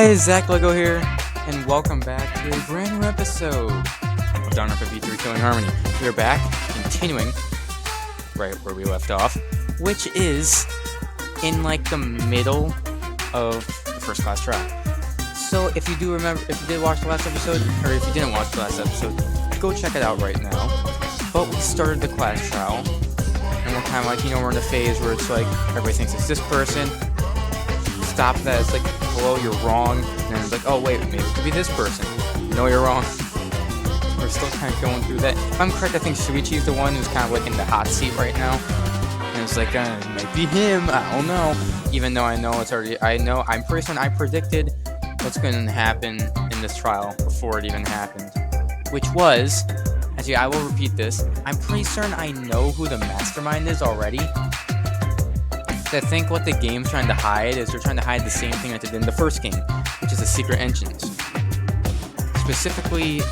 guys, Zach Lego here, and welcome back to a brand new episode of Danganronpa V3 Killing Harmony. We are back, continuing right where we left off, which is in like the middle of the first class trial. So if you do remember, if you did watch the last episode, or if you didn't watch the last episode, go check it out right now. But we started the class trial, and we're kind of like, we're in the phase where it's like, everybody thinks it's this person. Stop that, it's like, hello, you're wrong, and then it's like, oh wait, maybe it could be this person. No, you're wrong. We're still kind of going through that. If I'm correct, I think Shuichi's the one who's kind of like in the hot seat right now. And it's like, it might be him, I don't know. Even though I know it's already, I'm pretty certain I predicted what's going to happen in this trial before it even happened. Which was, actually, I will repeat this, I'm pretty certain I know who the mastermind is already. I think what the game's trying to hide is they're trying to hide the same thing that they did in the first game, which is the secret entrance. Specifically,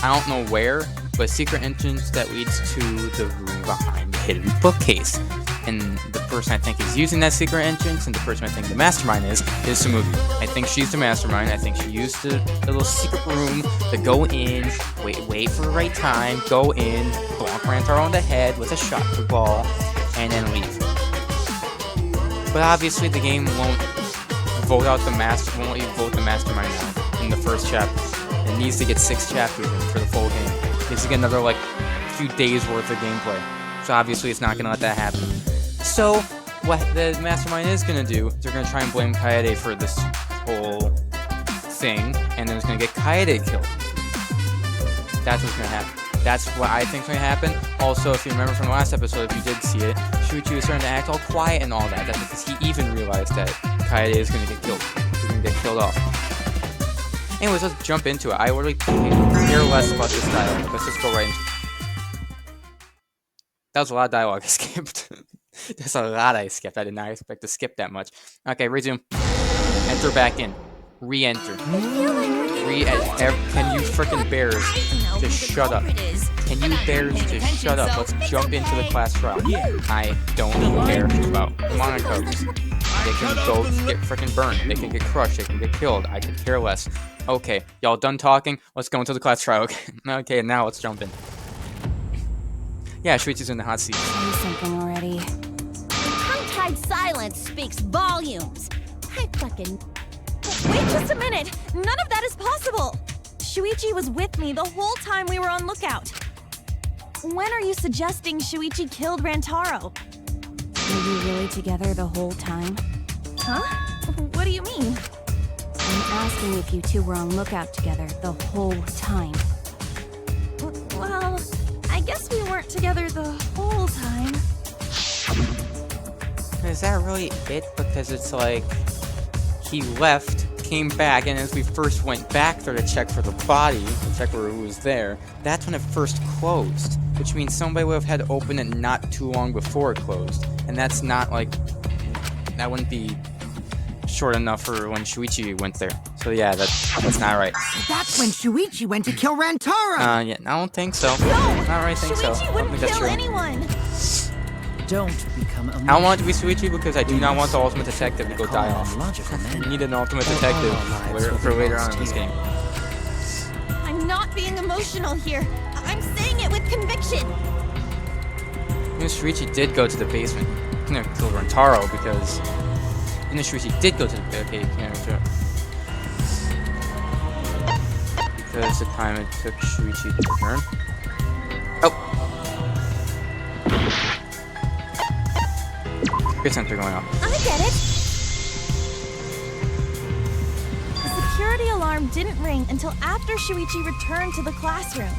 I don't know where, but secret entrance that leads to the room behind the hidden bookcase. And the person I think is using that secret entrance, and the person I think the mastermind is Sumugi. I think she's the mastermind. I think she used the little secret room to go in, wait for the right time, go in, bonk Rantaro on the head with a shot put ball, and then leave. But obviously the game won't let you vote the mastermind out in the first chapter. It needs to get 6 chapters in for the full game. It needs to get another few days worth of gameplay. So obviously it's not gonna let that happen. So what the mastermind is gonna do, they're gonna try and blame Kaede for this whole thing, and then it's gonna get Kaede killed. That's what's gonna happen. That's what I think is going to happen. Also, if you remember from the last episode, if you did see it, Shuichi was starting to act all quiet and all that. That's because he even realized that Kaede is going to get killed. He's going to get killed off. Anyways, let's jump into it. I really care less about this dialogue. Let's just go right into it. That was a lot of dialogue I skipped. That's a lot I skipped. I did not expect to skip that much. Okay, resume. Enter back in. Re-enter. Can you frickin' bears just shut up? Can you bears just shut up? Let's jump into the class trial. I don't care about Monocos. They can go get frickin' burned. They can get crushed. They can get killed. I could care less. Okay, y'all done talking? Let's go into the class trial. Okay, now let's jump in. Yeah, Shuichi's in the hot seat. Say something already. Tongue-tied silence speaks volumes. I fucking... Wait just a minute! None of that is possible! Shuichi was with me the whole time we were on lookout. When are you suggesting Shuichi killed Rantaro? Were you really together the whole time? Huh? What do you mean? I'm asking if you two were on lookout together the whole time. Well, I guess we weren't together the whole time. Is that really it? Because it's like... he left, came back, and as we first went back there to check for the body, to check who was there, that's when it first closed. Which means somebody would have had to open it not too long before it closed. And that's not that wouldn't be short enough for when Shuichi went there. So yeah, that's not right. So that's when Shuichi went to kill Rantaro! Yeah, I don't think so. No! Not really think so. Shuichi I don't wouldn't think that's kill true. anyone! Don't become emotional. I don't want it to be Shuichi because I do not want the ultimate detective to go die off. We need an ultimate detective for later on in this game. I'm not being emotional here. I'm saying it with conviction. Shuichi did go to the basement. He's gonna kill Rantaro because Shuichi did go to the basement. Because the time it took Shuichi to return. Oh. Center going off. I get it. The security alarm didn't ring until after Shuichi returned to the classroom.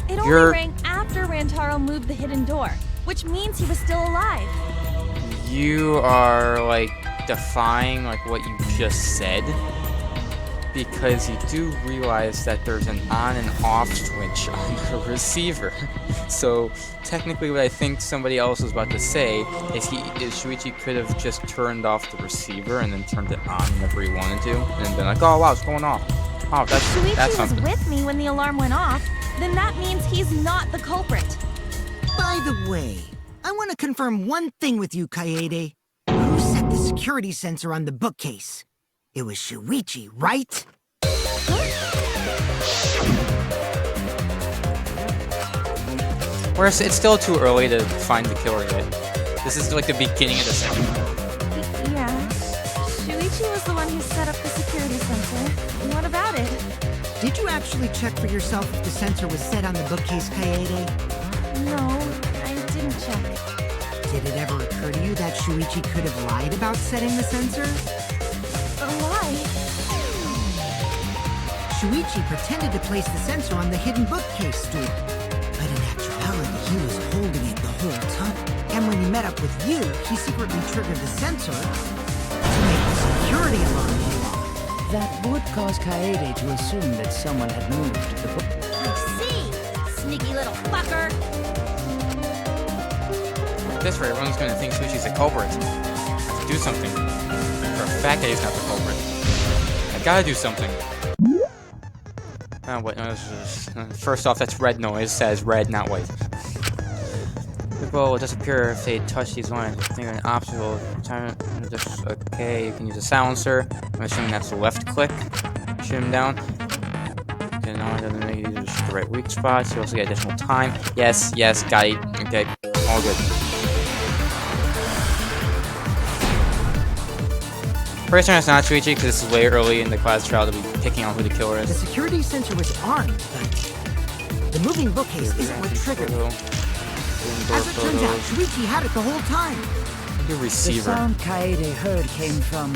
It only rang after Rantaro moved the hidden door, which means he was still alive. You are defying what you just said, because you do realize that there's an on and off switch on the receiver. So technically what I think somebody else was about to say is Shuichi could have just turned off the receiver and then turned it on whenever he wanted to, and been like, oh wow, it's going off. Oh, that's Shuichi was something. with me when the alarm went off, then that means he's not the culprit. By the way, I want to confirm one thing with you, Kaede. Who set the security sensor on the bookcase. It was Shuichi, right? Whereas it's still too early to find the killer yet. This is like the beginning of the second. Yeah. Shuichi was the one who set up the security sensor. What about it? Did you actually check for yourself if the sensor was set on the bookcase, Kaede? No, I didn't check. Did it ever occur to you that Shuichi could have lied about setting the sensor? Why? Shuichi pretended to place the sensor on the hidden bookcase stool. But in actuality, he was holding it the whole time. And when he met up with you, he secretly triggered the sensor to make the security alarm go off. That would cause Kaede to assume that someone had moved the book. I see. Sneaky little fucker. This way, everyone's gonna think Shuichi's a culprit. I have to do something. For a fact that he's not the culprit. I gotta do something. Oh, what noise is this? First off, that's red noise. Says red, not white. The ball will disappear if they touch these lines. I think an obstacle. Time just okay. You can use a silencer. I'm assuming that's the left click. Shoot him down. Okay, now it doesn't make you use the right weak spots. You also get additional time. Yes, yes, got it. Okay, all good. First time it's not Shuichi because it's way early in the class trial to be picking out who the killer The is. security sensor was armed, but the moving bookcase isn't what triggered it. As it turns out, Shuichi had it the whole time. The The receiver. sound Kaede heard came from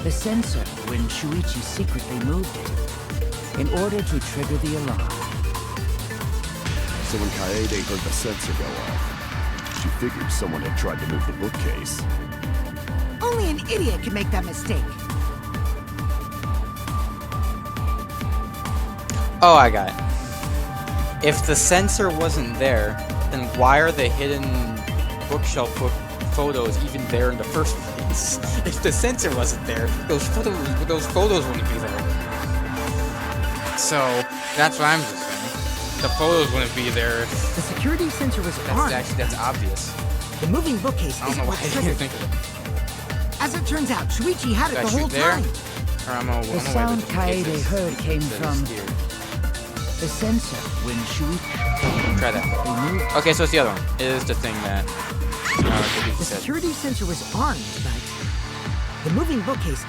the sensor when Shuichi secretly moved it in order to trigger the alarm. So when Kaede heard the sensor go off, she figured someone had tried to move the bookcase. Only an idiot could make that mistake. Oh, I got it. If the sensor wasn't there, then why are the hidden bookshelf photos even there in the first place? If the sensor wasn't there, those photos wouldn't be there. So that's what I'm just saying. The photos wouldn't be there. The security sensor was armed. That's obvious. The moving bookcase I don't isn't know what why I didn't triggered think it. of it. As it turns out, Shuichi had it Should I the whole shoot there? time. Or I'm gonna The sound Kaede heard came from the sensor when Shuichi Try that. moved. Okay, so it's the other one. It is the thing that The said. security sensor was armed, but the moving bookcase.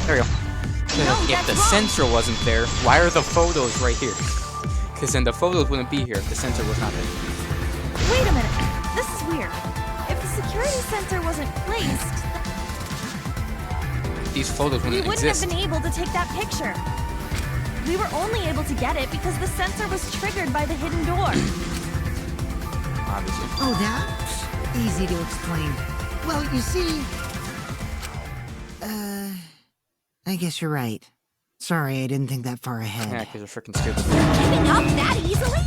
There we go. If the sensor wasn't there, why are the photos right here? Because then the photos wouldn't be here if the sensor was not there. Wait a minute. This is weird. If the security sensor wasn't placed, These photos we wouldn't wouldn't exist. have been able to take that picture. We were only able to get it because the sensor was triggered by the hidden door. Obviously. Oh, that's easy to explain. Well, you see. I guess you're right. Sorry, I didn't think that far Yeah, ahead. because you're freaking stupid. Giving up that easily?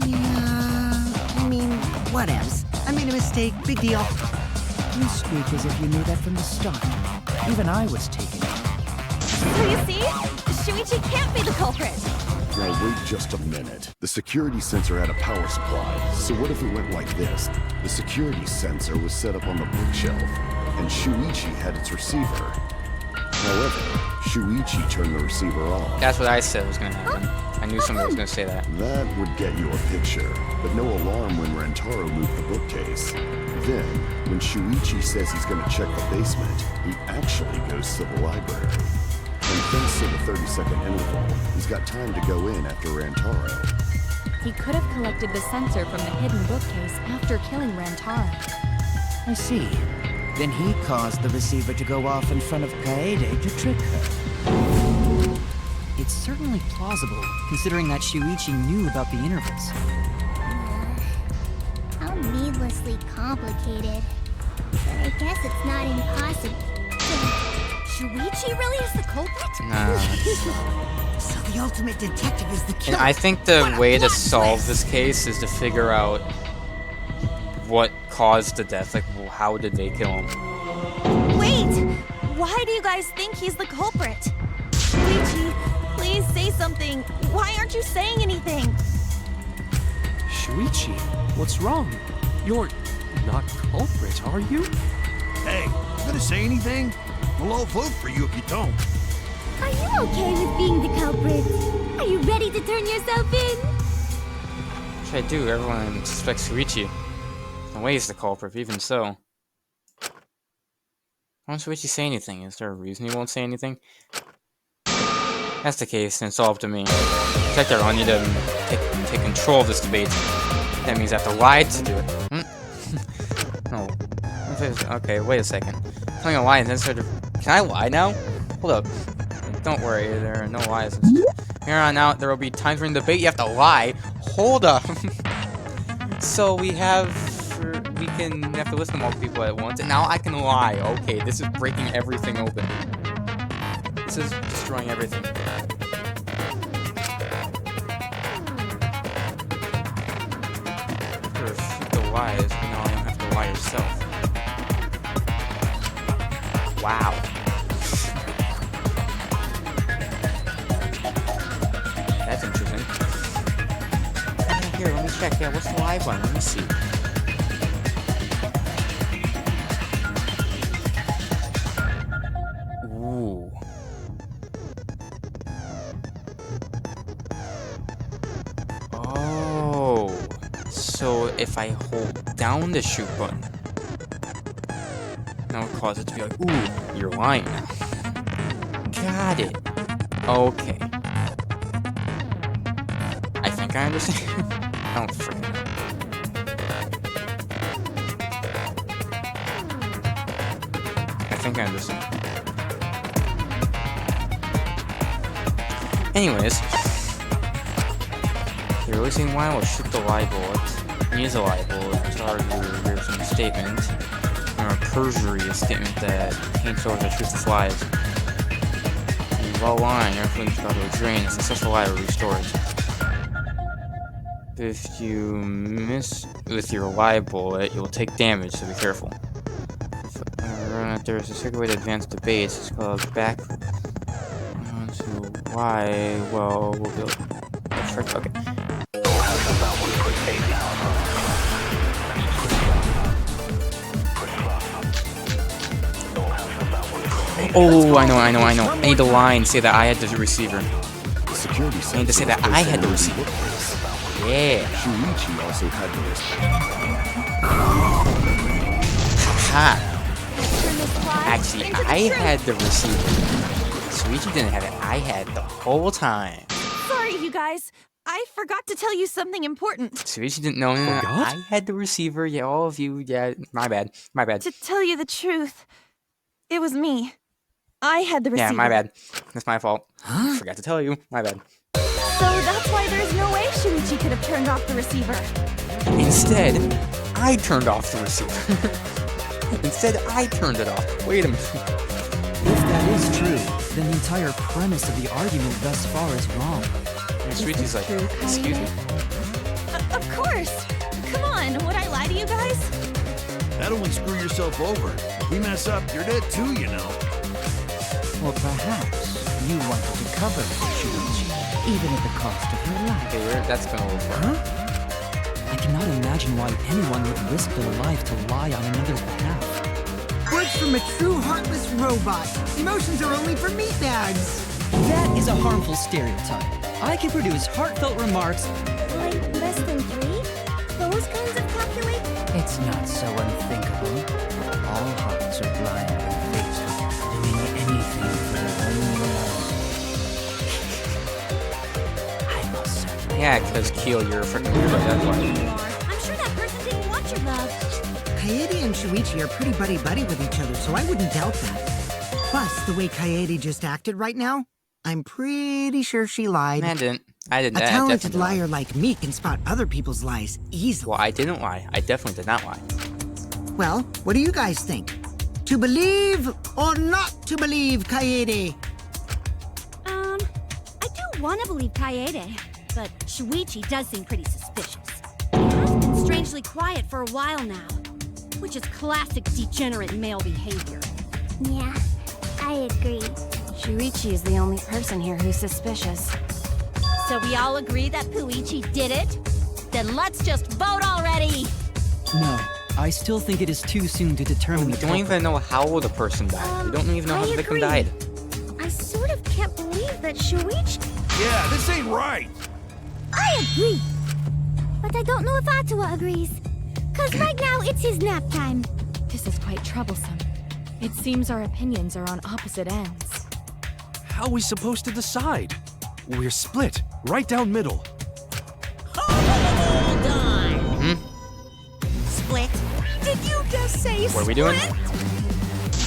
Yeah, I mean, whatevs. I made a mistake. Big deal. You speak as if you knew that from the start. Even I was taken. So you see, Shuichi can't be the culprit. Now wait just a minute. The security sensor had a power supply, so what if it went like this? The security sensor was set up on the bookshelf, and Shuichi had its receiver. However, Shuichi turned the receiver off. That's what I said was gonna happen. I knew somebody was gonna say that. That would get you a picture, but no alarm when Rantaro moved the bookcase. Then, when Shuichi says he's gonna check the basement, he actually goes to the library. And thanks to the 30-second interval, he's got time to go in after Rantaro. He could have collected the sensor from the hidden bookcase after killing Rantaro. I see. Then he caused the receiver to go off in front of Kaede to trick her. It's certainly plausible, considering that Shuichi knew about the intervals. How needlessly complicated. But I guess it's not impossible. Shuichi really is the culprit? Nah. So the ultimate detective is the And killer. I think the What a way to plot solve twist. this case is to figure out what caused the death. Like, how did they kill him? Wait! Why do you guys think he's the culprit? Shuichi, please say something. Why aren't you saying anything? Shuichi, what's wrong? You're not culprit, are you? Hey, you gonna say anything? Well, I'll vote for you if you don't. Are you okay with being the culprit? Are you ready to turn yourself in? What should I do? Everyone suspects Shuichi. No way he's the culprit, even so. Why won't Shuichi say anything? Is there a reason he won't say anything? If that's the case, then it's all up to me. Protector, I need to take control of this debate. That means I have to lie to do it. No. Okay, wait a second. I'm telling a lie and then sort of... Can I lie now? Hold up. Don't worry, there are no lies. Here on out, there will be times during the debate you have to lie. Hold up. So we have to listen to multiple people at once, and now I can lie. Okay, this is breaking everything open. This is destroying everything. If the lies, you know, you don't have to lie yourself. Wow. That's interesting. Here, let me check. Yeah, what's the live one? Let me see. Ooh. Oh. So if I hold down the shoot button, that would cause it to be like, ooh, you're lying now. Got it. Okay. I think I understand. I don't freaking know. I think I understand. Anyways, you're releasing why we'll shoot the lie bullet. Use a lie bullet to argue your some statement. Or a perjury statement that paints over the truth of lies. While lying, your influence got to drain. A successful lie will restore it. If you miss with your lie bullet, you'll take damage, so be careful. If there's a second way to advance debates, it's called back to why. Well, we'll build. Okay. Oh, I know. I need to lie and say that I had the receiver. I need to say that I had the receiver. Yeah. Shuichi also had the receiver. Haha. Actually, I had the receiver. Shuichi didn't have it. I had the whole time. Sorry, you guys. I forgot to tell you something important. Shuichi didn't know that I had the receiver. Yeah, all of you. Yeah, my bad. To tell you the truth, it was me. I had the receiver. Yeah, my bad. That's my fault. I forgot to tell you. My bad. So that's why there's no way Shuichi could have turned off the receiver. Instead, I turned off the receiver. Instead, I turned it off. Wait a minute. If that is true, then the entire premise of the argument thus far is wrong. And Shuichi's like, excuse me? Of course. Come on, would I lie to you guys? That'll only screw yourself over. If we mess up, you're dead too, you know. Or perhaps you wanted to cover Shuichi, even at the cost of her life. Okay, that's been a little far. I cannot imagine why anyone would risk their life to lie on another's behalf. Words from a true heartless robot. Emotions are only for meatbags. That is a harmful stereotype. I can produce heartfelt remarks. Like less than 3? Those kinds of calculate? It's not so unthinkable. All hearts are blind and fate, doing anything for the one you love. I must certainly. Yeah, because Keel, you're a freaking weirdo. That's why. I'm sure that person didn't want your love. Kaede and Shuichi are pretty buddy-buddy with each other, so I wouldn't doubt that. Plus, the way Kaede just acted right now, I'm pretty sure she lied. I didn't. A talented liar like me can spot other people's lies easily. Well, I didn't lie. I definitely did not lie. Well, what do you guys think? To believe or not to believe Kaede? I do want to believe Kaede, but Shuichi does seem pretty suspicious. He has been strangely quiet for a while now, which is classic degenerate male behavior. Yeah, I agree. Shuichi is the only person here who's suspicious. So we all agree that Puichi did it? Then let's just vote already! No, I still think it is too soon to determine We the don't culprit. even know how the person died. We don't even know how the victim agree. died. I sort of can't believe that Shuichi... Yeah, this ain't right. I agree. But I don't know if Atawa agrees. Cause right now it's his nap time. This is quite troublesome. It seems our opinions are on opposite ends. How are we supposed to decide? We're split, right down middle. Hold on. Split? Did you just say What are we doing? split?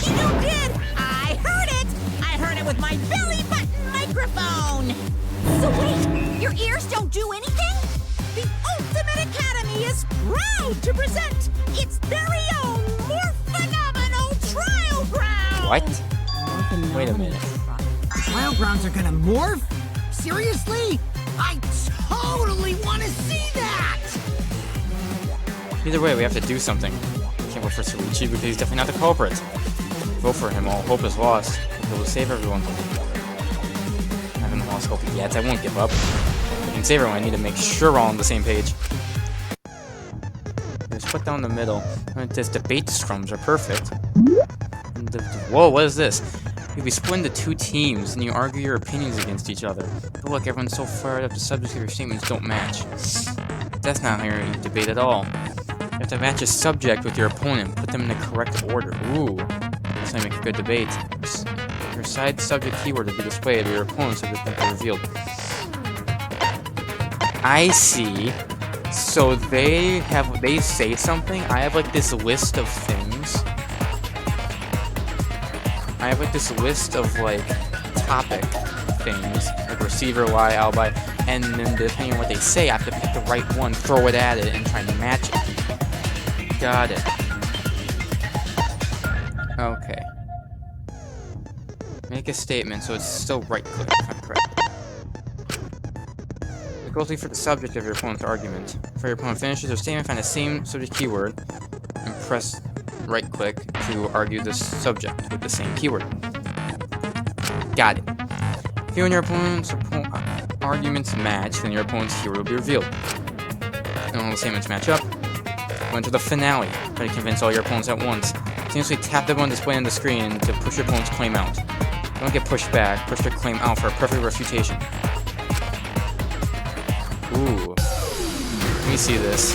You did! I heard it! I heard it with my belly button microphone! So wait, your ears don't do anything? The Ultimate Academy is proud to present its very own more phenomenal trial ground! What? Wait a minute. Trial grounds are gonna morph? Seriously? I totally want to see that! Either way, we have to do something. Can't vote for Shuichi because he's definitely not the culprit. Vote for him, all hope is lost. He will save everyone. I haven't lost hope yet. I won't give up. I can save everyone. I need to make sure we're all on the same page. Just put down the middle. This debate scrums are perfect. Whoa, what is this? You'll be split into two teams, and you argue your opinions against each other. But look, everyone's so fired up, the subjects of your statements don't match. That's not how you debate at all. You have to match a subject with your opponent, put them in the correct order. Ooh, that's how you make a good debate. Your side subject keyword will be displayed, but your opponent's subject will be revealed. I see. So they say something. I have like this list of things. I have like this list of like topic things, like receiver, lie, alibi, and then depending on what they say, I have to pick the right one, throw it at it, and try to match it. Got it. Okay. Make a statement so it's still right click, if I'm correct. Closely for the subject of your opponent's argument. For your opponent finishes their statement, find the same subject keyword, and press right click to argue this subject with the same keyword. Got it. If you and your opponent's arguments match, then your opponent's keyword will be revealed. And all the statements match up. Go into the finale. Try to convince all your opponents at once. Continuously tap the button displayed on the screen to push your opponent's claim out. Don't get pushed back. Push their claim out for a perfect refutation. Ooh. Let me see this.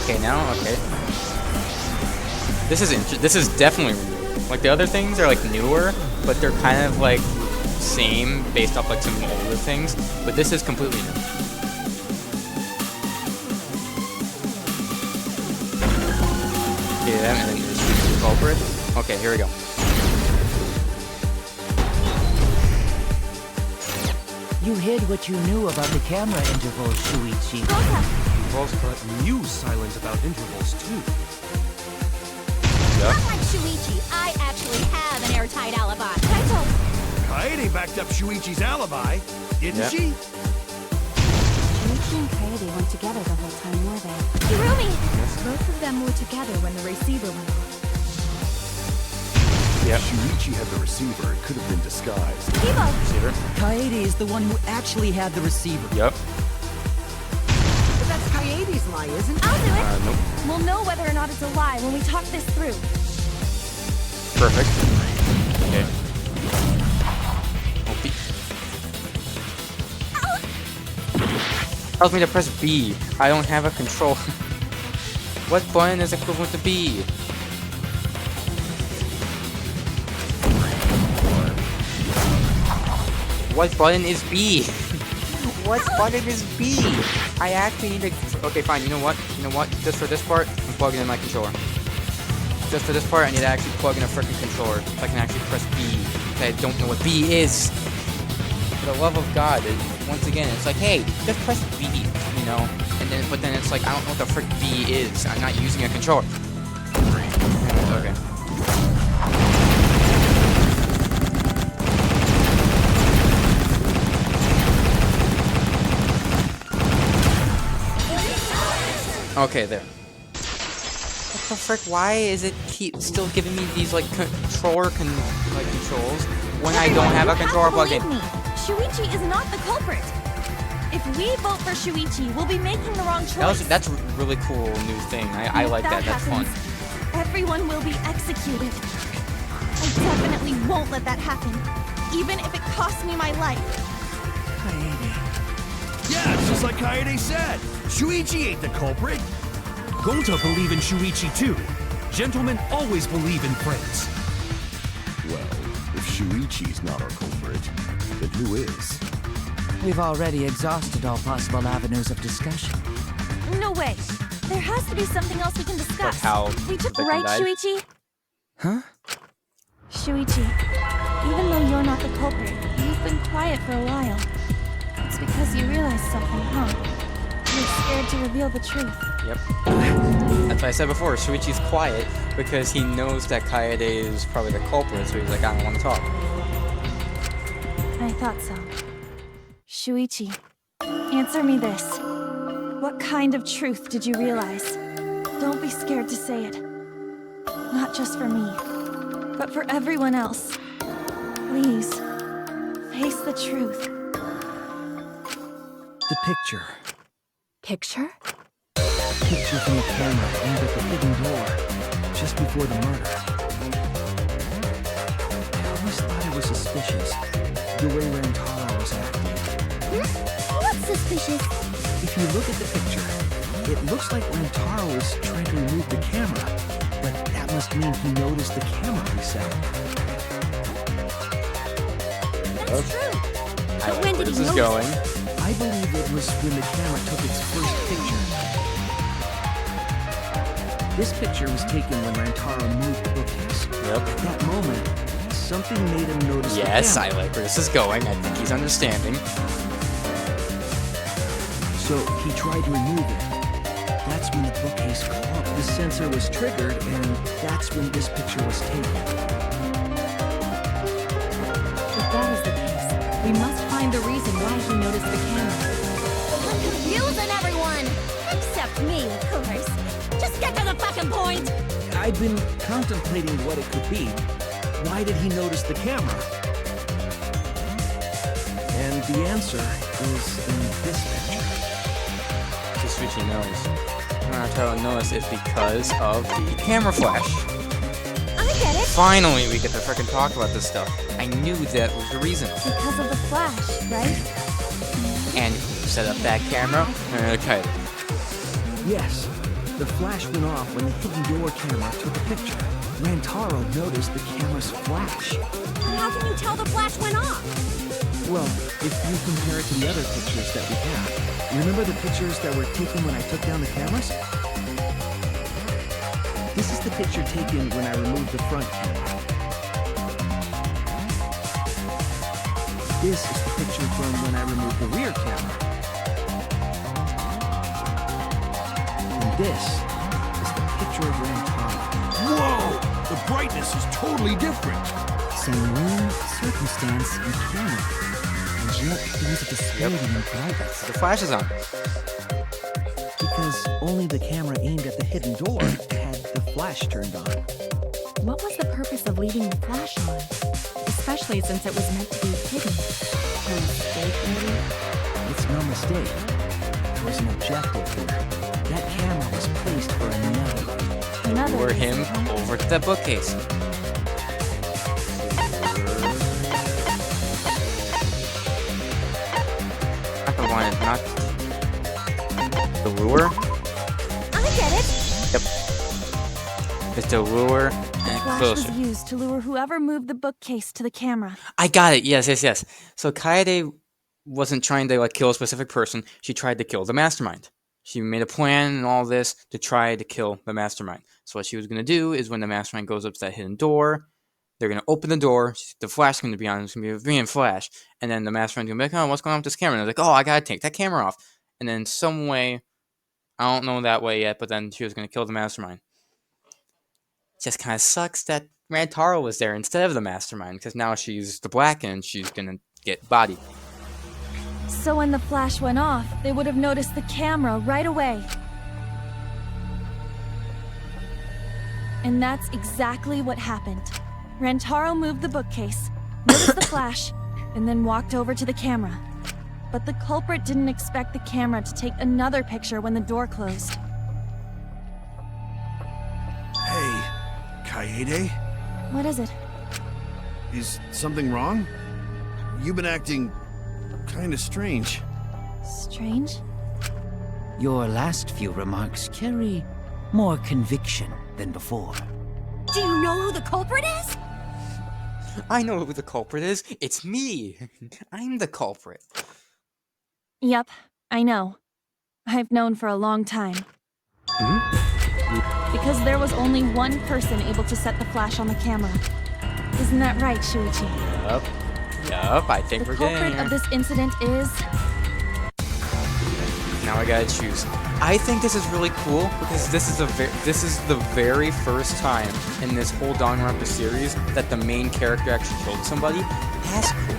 Okay, now, okay. This is definitely like the other things are like newer, but they're kind of like same based off like some older things. But this is completely new. Okay, that and then just the culprit. Okay, here we go. You hid what you knew about the camera intervals, Shuichi. But you silent about intervals too. Unlike Shuichi, I actually have an airtight alibi. Kaede backed up Shuichi's alibi, didn't she? Shuichi and Kaede weren't together the whole time, were they? Hirumi! Both of them were together when the receiver went off. If Shuichi had the receiver, it could have been disguised. Receiver. Kaede is the one who actually had the receiver. Yep. But that's Kaede's lie, isn't it? I'll do it. Nope. We'll know whether or not it's a lie when we talk this through. Perfect. Okay. Oh, tells me to press B. I don't have a control. What button is equivalent to B? What button is B? What button is B? I actually need to... Okay, fine. You know what? You know what? Just for this part, I'm plugging in my controller. Just for this part, I need to actually plug in a freaking controller so I can actually press B. Because I don't know what B is. For the love of God, once again, it's like, hey, just press B, you know? And then, but then it's like, I don't know what the frick B is. I'm not using a controller. Okay. Okay, there. the frick? Why is it keep still giving me these like controls when I don't have a controller plugged in? Believe me, Shuichi is not the culprit. If we vote for Shuichi, we'll be making the wrong choice. That's a really cool new thing. I like that. That's fun. Everyone will be executed. I definitely won't let that happen, even if it costs me my life. Yeah, it's just like Kaede said. Shuichi ain't the culprit. Gonta believe in Shuichi too. Gentlemen always believe in friends. Well, if Shuichi's not our culprit, then who is? We've already exhausted all possible avenues of discussion. No way. There has to be something else we can discuss. Like how We took the right, died? Shuichi? Huh? Shuichi, even though you're not the culprit, you've been quiet for a while. It's because you realized something, huh? You're scared to reveal the truth. Yep. That's what I said before. Shuichi's quiet because he knows that Kaede is probably the culprit, so he's like, I don't want to talk. I thought so. Shuichi, answer me this. What kind of truth did you realize? Don't be scared to say it. Not just for me, but for everyone else. Please, face the truth. The picture. Picture? Picture from the camera aimed at the hidden door, just before the murder. I always thought it was suspicious, the way Rantaro was acting. What's suspicious? If you look at the picture, it looks like Rantaro is trying to remove the camera, but that must mean he noticed the camera reset. That's true. I But like when where did this he is notice going. I believe it was when the camera took its first picture. This picture was taken when Rantaro moved the bookcase. Yep. At that moment, something made him notice Yes, the I camera. like where this is going. I think he's understanding. So he tried to remove it. That's when the bookcase caught. The sensor was triggered, and that's when this picture was taken. If that is the case, we must find the reason why he noticed the camera. I'm confusing everyone! Except me, of course. Just get to the fucking point! I've been contemplating what it could be. Why did he notice the camera? And the answer is in this picture. Shuichi knows. Rantaro knows it's because of the camera flash. I get it. Finally, we get to freaking talk about this stuff. I knew that was the reason. Because of the flash, right? And who set up that camera? Okay. Yes, the flash went off when the hidden door camera took a picture. Rantaro noticed the camera's flash. How can you tell the flash went off? Well, if you compare it to the other pictures that we have, remember the pictures that were taken when I took down the cameras? This is the picture taken when I removed the front camera. This is the picture from when I removed the rear camera. And this is the picture of Rantaro. Whoa! The brightness is totally different. Same room, circumstance, and camera. And yet, things are displayed in brightness. The flash is on. Because only the camera aimed at the hidden door had the flash turned on. What was the purpose of leaving the flash on? Especially since it was meant to be hidden. A mistake, maybe? It's no mistake. There was an objective here. That camera was placed for another. Another Lure reason, him huh? over to that bookcase. Not the one, not the lure. I get it. Yep. It's the lure and Flash closer. was used to lure whoever moved the bookcase to the camera. I got it. Yes. So Kaede wasn't trying to kill a specific person. She tried to kill the mastermind. She made a plan and all this to try to kill the mastermind. So what she was gonna do is when the mastermind goes up to that hidden door, they're gonna open the door. The flash is gonna be on. It's gonna be a green flash, and then the mastermind's gonna be like, "Oh, what's going on with this camera?" And they're like, "Oh, I gotta take that camera off." And then some way, I don't know that way yet, but then she was gonna kill the mastermind. Just kind of sucks that Rantaro was there instead of the mastermind, because now she's the black and she's gonna get bodied. So when the flash went off, they would have noticed the camera right away. And that's exactly what happened. Rantaro moved the bookcase, noticed the flash, and then walked over to the camera. But the culprit didn't expect the camera to take another picture when the door closed. Hey, Kaede? What is it? Is something wrong? You've been acting kinda strange. Strange? Your last few remarks carry more conviction than before. Do you know who the culprit is? I know who the culprit is. It's me. I'm the culprit. Yep, I know. I've known for a long time. Because there was only one person able to set the flash on the camera. Isn't that right, Shuichi? Yup, I think we're The getting culprit there. of this incident is... Now I gotta choose. I think this is really cool because this is the very first time in this whole Danganronpa series that the main character actually killed somebody. That's cool.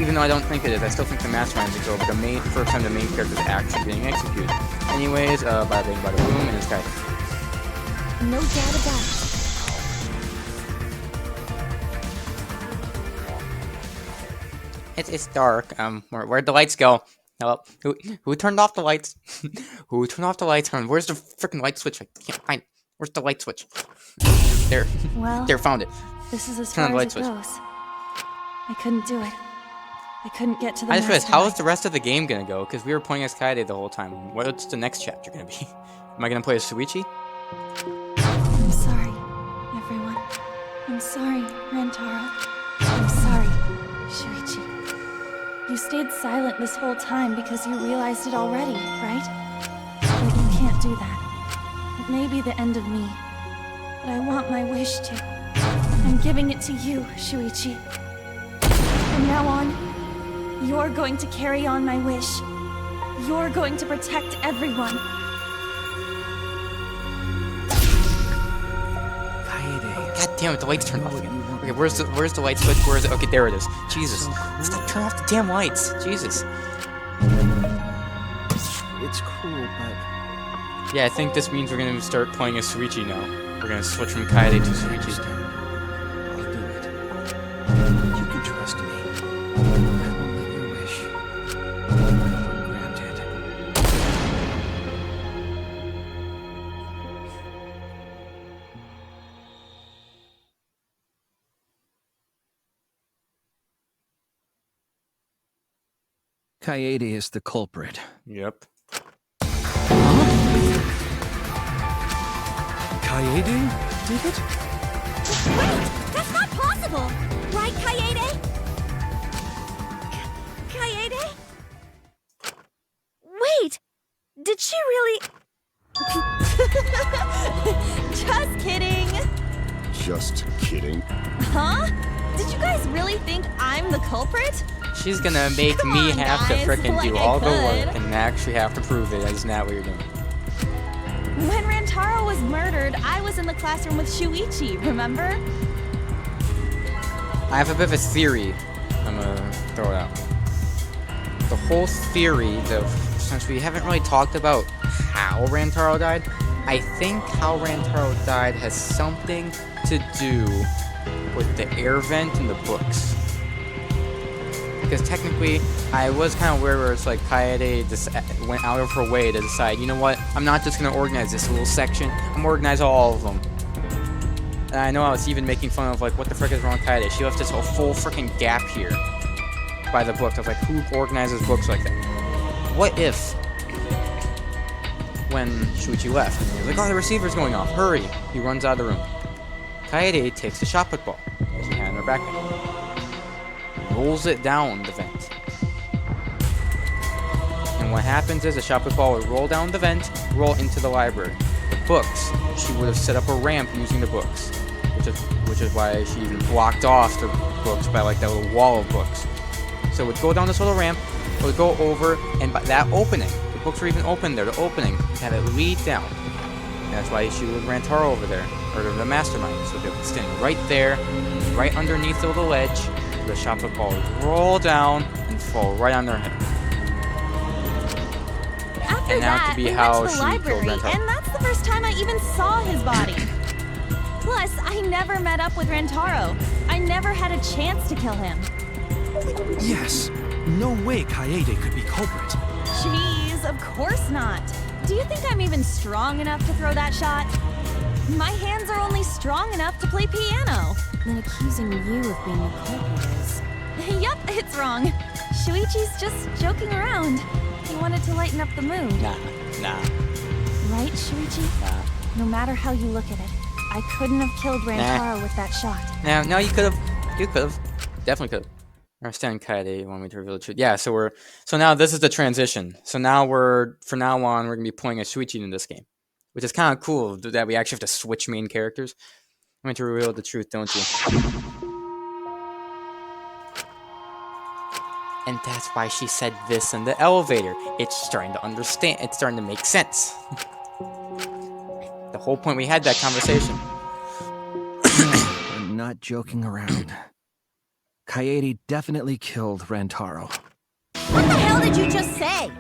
Even though I don't think it is, I still think the mastermind is a kill, but the first time the main character is actually being executed. Anyways, bada bing, bada boom, and this guy. No doubt about it. It's dark. Where'd the lights go? Hello? Who turned off the lights? Who turned off the lights? Where's the freaking light switch? I can't find it. Where's the light switch? There. Well, there, found it. This is as Turn on far the as light it switch. goes. I couldn't do it. I couldn't get to the I just realized, how is mastermind. the rest of the game gonna go? Because we were playing as Kaede the whole time. What's the next chapter gonna be? Am I gonna play as Shuichi? I'm sorry, everyone. I'm sorry, Rantaro. I'm sorry, Shuichi. You stayed silent this whole time because you realized it already, right? But you can't do that. It may be the end of me, but I want my wish to. I'm giving it to you, Shuichi. From now on, you're going to carry on my wish. You're going to protect everyone. God damn it, the lights turned off again. Okay, where's the light switch? Where is it? Okay, there it is. Jesus. Stop, turn off the damn lights. Jesus. It's cool, but... Yeah, I think this means we're gonna start playing as Shuichi now. We're gonna switch from Kaede to Shuichi. I'll do it. You can trust me. I won't let your wish go granted. Kaede is the culprit. Yep. Kaede did it? Wait! That's not possible! Right, Kaede? Kaede? Wait! Did she really... Just kidding! Just kidding. Huh? Did you guys really think I'm the culprit? She's gonna make Come me on, have guys, to frickin' like do I all the could. work and actually have to prove it. Isn't that what you're doing? When Rantaro was murdered, I was in the classroom with Shuichi, remember? I have a bit of a theory. I'm gonna throw it out. The whole theory, since we haven't really talked about how Rantaro died, I think how Rantaro died has something to do with the air vent in the books. Because technically, I was kind of aware where it's like Kaede went out of her way to decide, you know what, I'm not just going to organize this little section, I'm going to organize all of them. And I know I was even making fun of, like, what the frick is wrong with Kaede? She left this whole full freaking gap here by the book. I was like, who organizes books like that? What if, when Shuichi left, he was like, oh, the receiver's going off, hurry! He runs out of the room. Kaede takes the shot put ball that she had in her backpack. Rolls it down the vent. And what happens is the shot put ball would roll down the vent, roll into the library. The books, she would have set up a ramp using the books, which is why she even blocked off the books by like that little wall of books. So it would go down this little ramp, it would go over, and by that opening, the books were even open there, the opening had it lead down. And that's why she would Rantaro over there, or the mastermind, so they would stand right there, right underneath the little ledge. The shot put ball would roll down and fall right on their head. After And now that, to be we how went to the she killed library, Rantaro. and that's the first time I even saw his body. Plus, I never met up with Rantaro. I never had a chance to kill him. Yes. No way Kaede could be culprit. Jeez, of course not. Do you think I'm even strong enough to throw that shot? My hands are only strong enough to play piano. Then accusing you of being a culprit is... Yup, it's wrong. Shuichi's just joking around. He wanted to lighten up the mood. Nah. Right, Shuichi? Nah. No matter how you look at it, I couldn't have killed Rantaro with that shot. No, you could have. You could have. Definitely could have. I understand Kaede, you want me to reveal the truth. Yeah, so now this is the transition. So now from now on, we're going to be playing as Shuichi in this game. Which is kind of cool that we actually have to switch main characters. I'm going to reveal the truth, don't you? And that's why she said this in the elevator. It's starting to understand. It's starting to make sense. The whole point we had that conversation. I'm not joking around. Kaede definitely killed Rantaro. What the hell did you just say?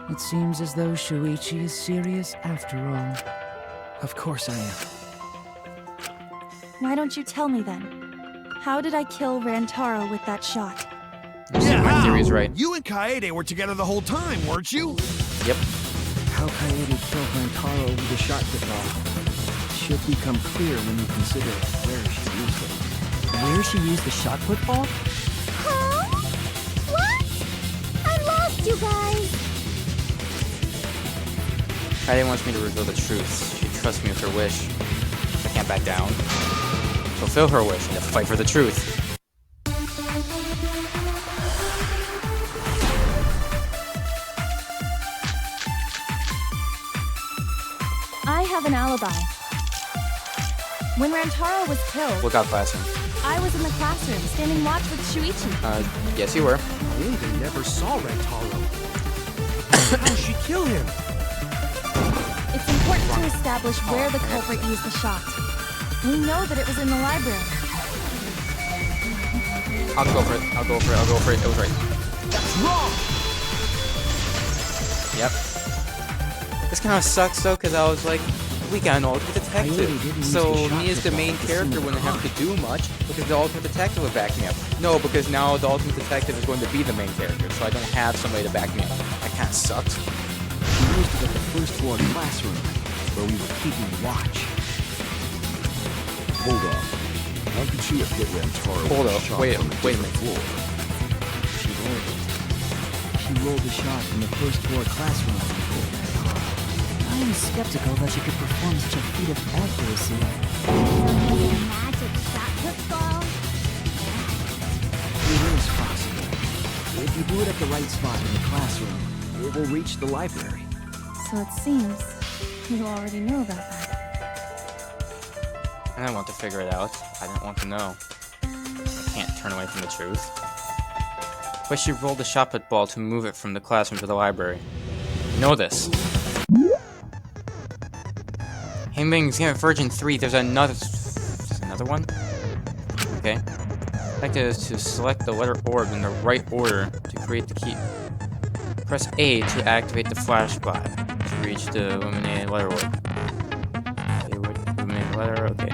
It seems as though Shuichi is serious after all. Of course I am. Why don't you tell me then? How did I kill Rantaro with that shot? Yeah, my theory is right. You and Kaede were together the whole time, weren't you? Yep. How Kaede killed Rantaro with a shot put ball should become clear when you consider where she used it. Where she used the shot put ball? Huh? What? I lost you guys. Kaede wants me to reveal the truth. She trusts me with her wish. I can't back down. Fulfill her wish and to fight for the truth. I have an alibi. When Rantaro was killed, Look out, classroom. I was in the classroom, standing watch with Shuichi. Yes, you were. They never saw Rantaro. How did she kill him? It's important to establish where the culprit used the shot. We know that it was in the library. I'll go for it. It was right. That's wrong! Yep. This kind of sucks though, because I was like, we got an ultimate detective. So me as the main character wouldn't have to do much because the ultimate detective would back me up. No, because now the ultimate detective is going to be the main character, so I don't have somebody to back me up. That kind of sucks. We used it at the first floor classroom, where we were keeping watch. Hold up. How could she have hit Rantaro Hold with a up. shot Wait from a a different minute. floor? She rolled it. She rolled the shot from the first floor classroom and hit Rantaro. I am skeptical that she could perform such a feat of accuracy. Magic shot put ball. It is possible. If you do it at the right spot in the classroom, it will reach the library. So it seems you already knew about that. I didn't want to figure it out. I didn't want to know. I can't turn away from the truth. But she rolled the shot put ball to move it from the classroom to the library. Know this. Hainbing's Game of Virgin 3, there's another one? Okay. I'd like to select the letter orb in the right order to create the key. Press A to activate the flashlight to reach the illuminated letter orb. Illuminated letter, okay.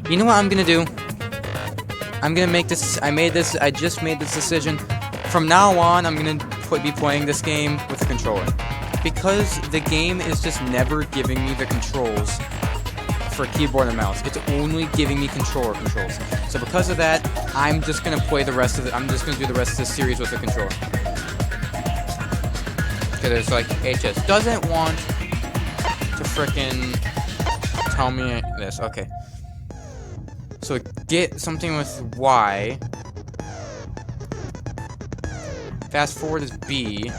You know what I'm gonna do? I'm gonna make this, I just made this decision. From now on, I'm gonna be playing this game with a controller. Because the game is just never giving me the controls for keyboard and mouse. It's only giving me controller controls. So because of that, I'm just gonna play the rest of it. I'm just gonna do the rest of this series with the controller. Because it's like, it just doesn't want to frickin' tell me this. Okay. So get something with Y. Fast forward is B.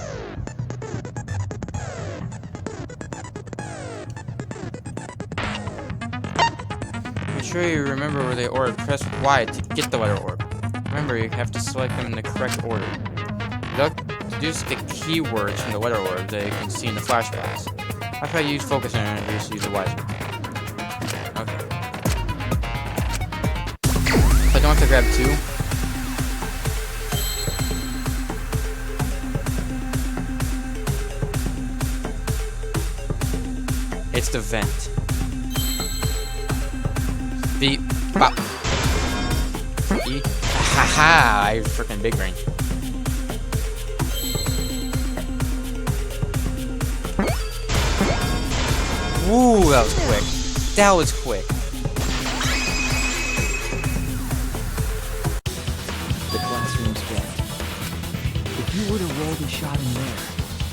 Make sure you remember where they orb. Press Y to get the letter orb. Remember, you have to select them in the correct order. Deduce the keywords from the letter orb that you can see in the flashbacks. That's why I use focus and use the Y. Okay. I don't have to grab two. It's the vent. Wow. Haha, I freaking big brain. Ooh, that was quick. That was quick. The classroom's dead. If you were to roll the shot in there,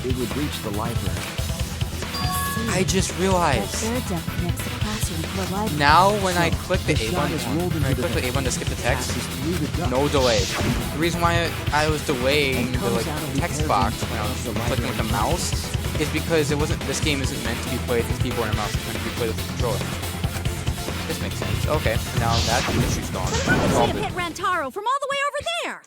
it would reach the library. I just realized. That air duct connects the classroom to the library. Now when I click the the A shot button, is rolled when I into click the the A button to skip the text, passes through the duct. no delay. The reason why I was delaying And the comes like out of the text air box vent when I was of the clicking with the library. mouse is because it wasn't. This game isn't meant to be played with keyboard and mouse. It's meant to be played with the controller. This makes sense. Okay, now that issue's gone. But how It's all did good. hit Rantaro from all the way over there?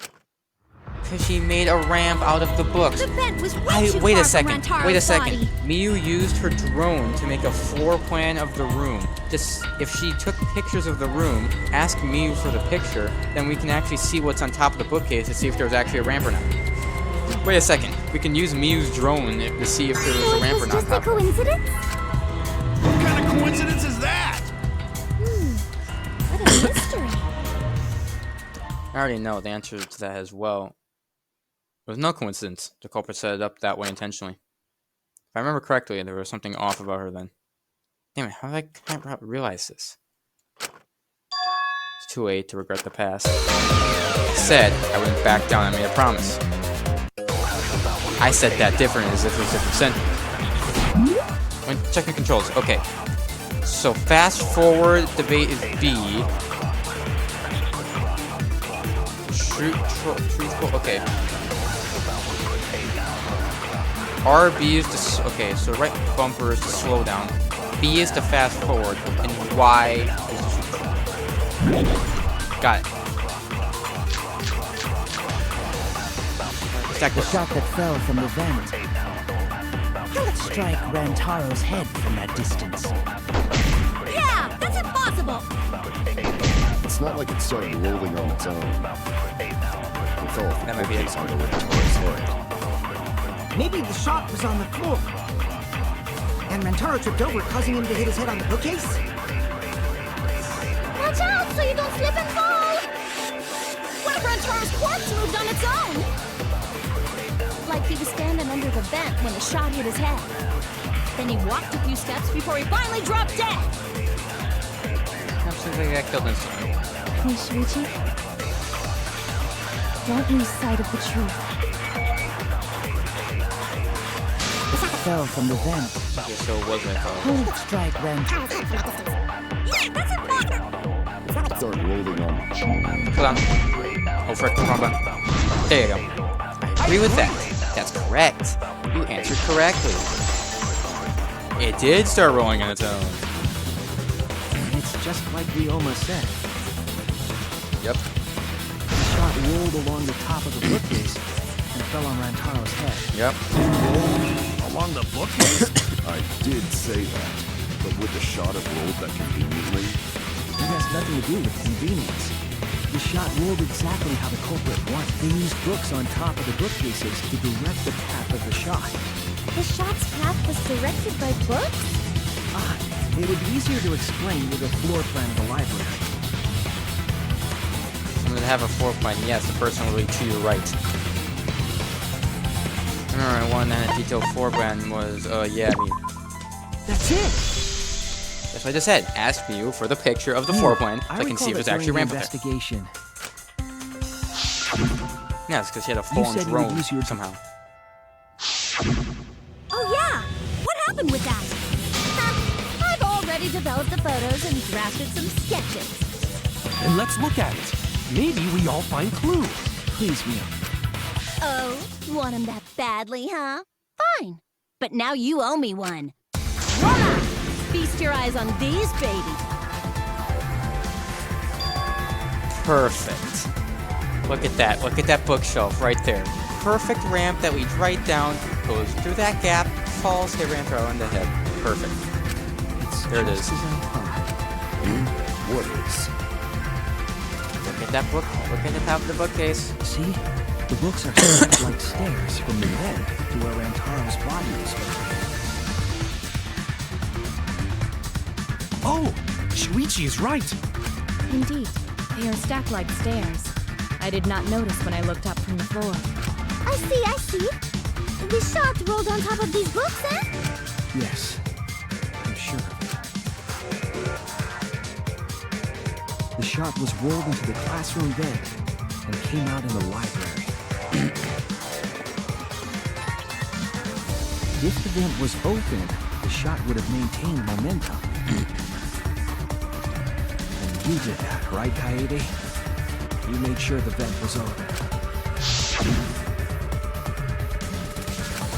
Because she made a ramp out of the books. The vent was way too Wait far a second. from Rantaro's Wait a second. body. Miyu used her drone to make a floor plan of the room. Just if she took pictures of the room, ask Miyu for the picture, then we can actually see what's on top of the bookcase to see if there's actually a ramp or not. Wait a second. We can use Miyu's drone to see if there was So a it ramp or was not. just a coincidence? What kind of coincidence is that? What a mystery. I already know the answer to that as well. It was no coincidence. The culprit set it up that way intentionally. If I remember correctly, there was something off about her then. Damn it, how did I not realize this? It's too late to regret the past. Said I wouldn't back down. I made a promise. I said that different as if it was a different sentence. When checking controls. Okay. So fast forward debate is B. Truthful. Okay. RB is to okay. So right bumper is to slow down. B is to fast forward, and Y is to shoot. Got it. The shot that fell from the vent. Let's strike Rantaro's head from that distance. Yeah, that's impossible. It's not like it started rolling on its own. It fell off the That might be it. bookcase onto Rantaro's head. Maybe the shot was on the floor. And Rantaro tripped over, causing him to hit his head on the bookcase? Watch out so you don't slip and fall! What if Rantaro's corpse moved on its own? Like he was standing under the vent when the shot hit his head. Then he walked a few steps before he finally dropped dead. Absolutely, I got killed instantly. Please, Shuichi. Don't lose sight of the truth. Fell from the vent. Okay, so it wasn't. Let's strike Rantaro. Yeah, that's impossible. It started rolling on. Hold on. Oh, frick, wrong button. There you go. I agree with that. That's correct. You answered correctly. It did start rolling on its own. And it's just like Ryoma said. Yep. The shot rolled along the top of the bookcase and fell on Rantaro's head. Yep. Along the bookcase? I did say that, but would the shot have rolled that conveniently? It has nothing to do with convenience. The shot rolled exactly how the culprit wanted. They used books on top of the bookcases to direct the path of the shot. The shot's path was directed by books? It would be easier to explain with a floor plan of the library. I'm gonna have a floor plan. Yes, the person will be to your right. Remember, one that a detailed floor plan was, yeah, I mean, That's it! that's what I just said. Ask you for the picture of the floor plan so I can see if there's actually a ramp up there. investigation. Yeah, it's because she had a You fallen said you would drone use your- somehow. Oh yeah, what happened with that? I've already developed the photos and drafted some sketches. And let's look at it. Maybe we all find clues. Please, Mia. Oh, want him that badly, huh? Fine. But now you owe me one. Voila! Feast your eyes on these babies. Perfect. Look at that. Look at that bookshelf right there. Perfect ramp that leads right down, goes through that gap, falls, hit Rantaro in the head. Perfect. There it is. Just as I thought. What is? Look at that book. Look at the top of the bookcase. See? The books are stacked like stairs from the vent to where Rantaro's body was found. Oh, Shuichi is right. Indeed, they are stacked like stairs. I did not notice when I looked up from the floor. I see. The shot rolled on top of these books, eh? Yes, I'm sure of it. The shot was rolled into the classroom vent and came out in the library. If the vent was open, the shot would have maintained momentum. And you did that, right, Kaede? You made sure the vent was open.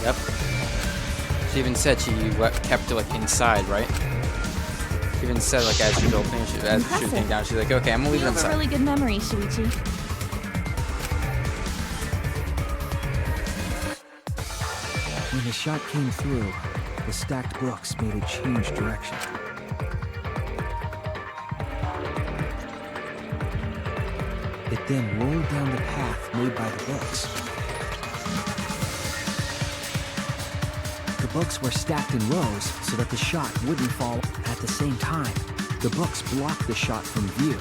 Yep. She even said she kept it like inside, right? She even said like as she was opening, as she was getting down, she's like, okay, I'm gonna leave it You have inside. a really good memory, Shuichi. When the shot came through, the stacked books made it change direction. It then rolled down the path made by the books. The books were stacked in rows so that the shot wouldn't fall at the same time. The books blocked the shot from view.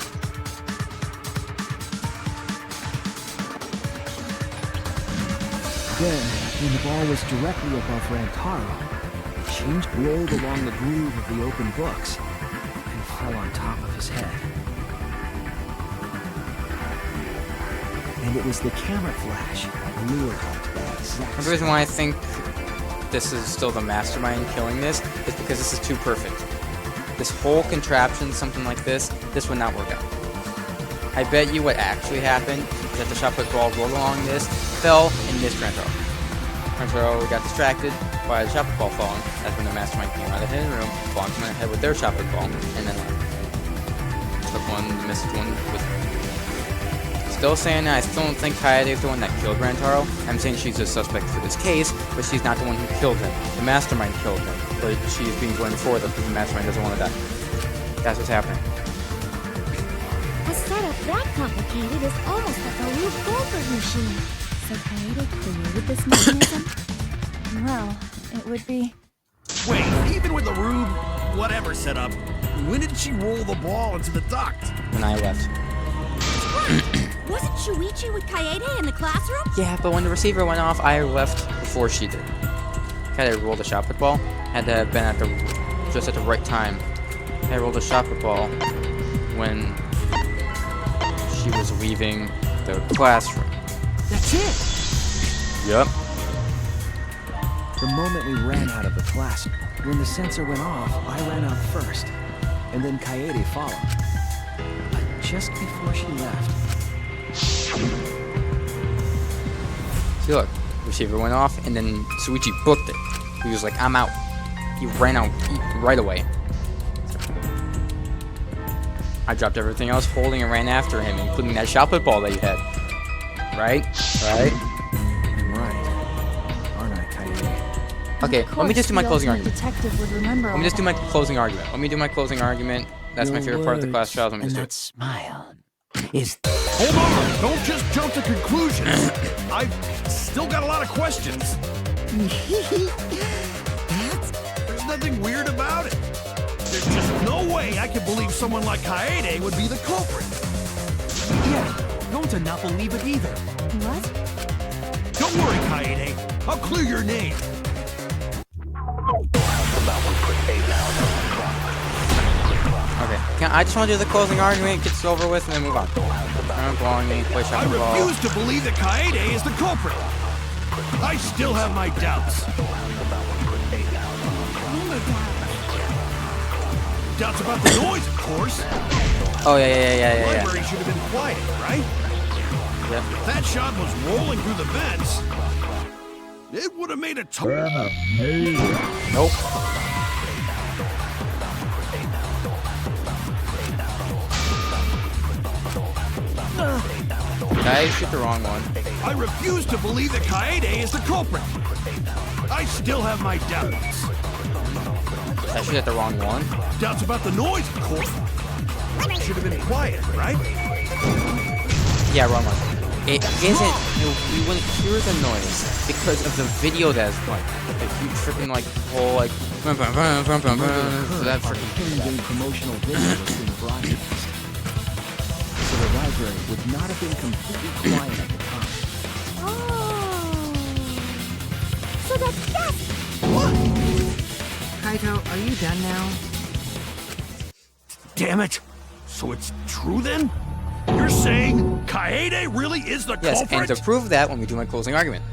Then, when the ball was directly above Rantaro, it rolled along the groove of the open books and fell on top of his head. And it was the camera flash that lured him to that exact The reason why I think this is still the mastermind killing this is because this is too perfect. This whole contraption, something like this would not work out. I bet you what actually happened is that the shot put ball rolled along this, fell, and missed Rantaro. Rantaro got distracted by the shot put ball falling. That's when the mastermind came out of the hidden room, bonked him in the head with their shot put ball, and then took one, missed one with. Still saying that I still don't think Kaede is the one that killed Rantaro. I'm saying she's a suspect for this case, but she's not the one who killed him. The mastermind killed him, but she's being blamed for that because the mastermind doesn't want to die. That's what's happening. A setup that complicated is almost like a Rube Goldberg machine. So Kaede created this mechanism? Well, it would be. Wait, even with the Rube whatever setup, when did she roll the ball into the duct? When I left. Wasn't Shuichi with Kaede in the classroom? Yeah, but when the receiver went off, I left before she did. Kaede rolled a shot put ball. Had to have been at just at the right time. I rolled a shot put ball when she was leaving the classroom. That's it! Yep. The moment we ran out of the class, when the sensor went off, I ran out first, and then Kaede followed. But just before she left... See, look, receiver went off, and then Shuichi booked it. He was like, I'm out. He ran out right away. I dropped everything else holding and ran after him, including that shot put ball that you had. Right? Right? I'm right. Aren't I, Kaede? Okay, let me just do my closing argument. Detective would remember Let me just do my closing argument. That's my favorite part of the class trials. Let me just do it. Smile is. Hold on! Don't just jump to conclusions. I've still got a lot of questions. There's nothing weird about it. There's just no way I can believe someone like Kaede would be the culprit. Yeah, don't to not believe it either. What? Don't worry, Kaede. I'll clear your name. Okay, I just want to do the closing argument, get this over with, and then move on. I'm blowing me, play shot I the ball. refuse to believe that Kaede is the culprit. I still have my doubts. Doubts about the noise, of course. Oh, yeah. The library should have been quiet, right? Yep. If that shot was rolling through the vents, it would have made a Nope. I shoot the wrong one. I refuse to believe that Kaede is the culprit. I still have my doubts. I shoot at the wrong one. Doubts about the noise, of course. Should have been quiet, right? Yeah, wrong one. It isn't. We wouldn't hear the noise because of the video that's like a huge freaking like whole like. That freaking. promotional video was being broadcast. library would not have been completely quiet at the time. Oh. So that's yes. Kaito, are you done now? Damn it! So it's true then? You're saying Kaede really is the Yes, culprit? and to prove that, when we do my closing argument.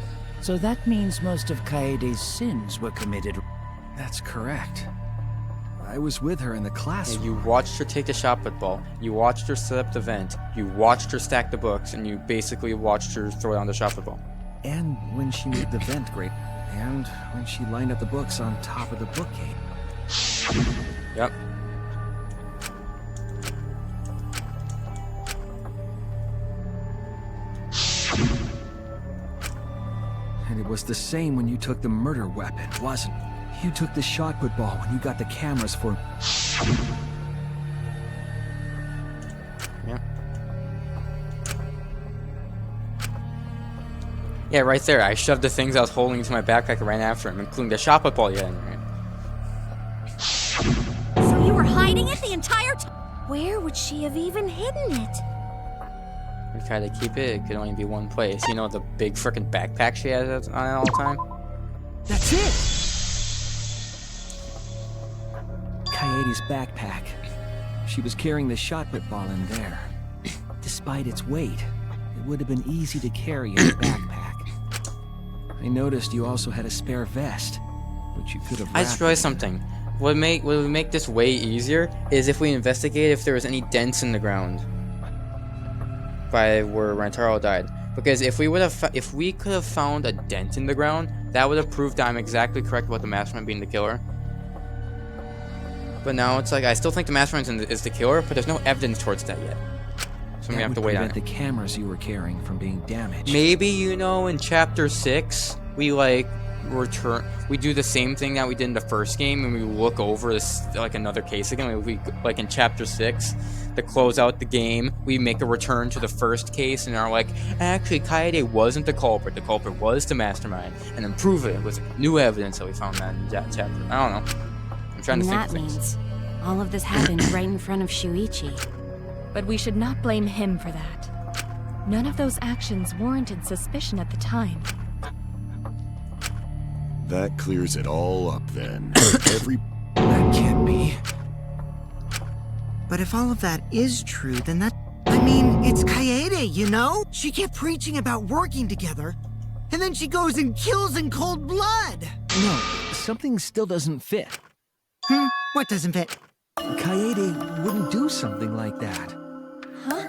So that means most of Kaede's sins were committed. That's correct. I was with her in the classroom. You watched her take the shot put ball, you watched her set up the vent, you watched her stack the books, and you basically watched her throw down the shot put ball. And when she made the vent grate. And when she lined up the books on top of the bookcase. Yep. And it was the same when you took the murder weapon, wasn't it? You took the shot put ball when you got the cameras for... Yeah. Yeah, right there. I shoved the things I was holding into my backpack and ran after him, including the shot put ball you had in there. So you were hiding it the entire time? Where would she have even hidden it? We tried to keep it. It could only be one place. You know, the big frickin' backpack she has on all the time? That's it! Kaede's backpack. She was carrying the shot put ball in there. Despite its weight, it would have been easy to carry in a backpack. I noticed you also had a spare vest, which you could have. I just realized something. What would make this way easier is if we investigate if there was any dents in the ground by where Rantaro died. Because if we could have found a dent in the ground, that would have proved that I'm exactly correct about the mastermind being the killer. But now it's like I still think the mastermind is the killer, but there's no evidence towards that yet. So I'm gonna have to wait on it. The cameras you were carrying from being damaged. Maybe, you know, in chapter 6, we we do the same thing that we did in the first game, and we look over this like another case again. We like in chapter 6, to close out the game, we make a return to the first case and are like, actually, Kaede wasn't the culprit was the mastermind, and then prove it with new evidence that we found that in that chapter. I don't know. I'm trying to think of things. Means all of this happened right in front of Shuichi. But we should not blame him for that. None of those actions warranted suspicion at the time. That clears it all up then. That can't be. But if all of that is true, then I mean, it's Kaede, you know? She kept preaching about working together, and then she goes and kills in cold blood! No, something still doesn't fit. What doesn't fit? Kaede wouldn't do something like that. Huh?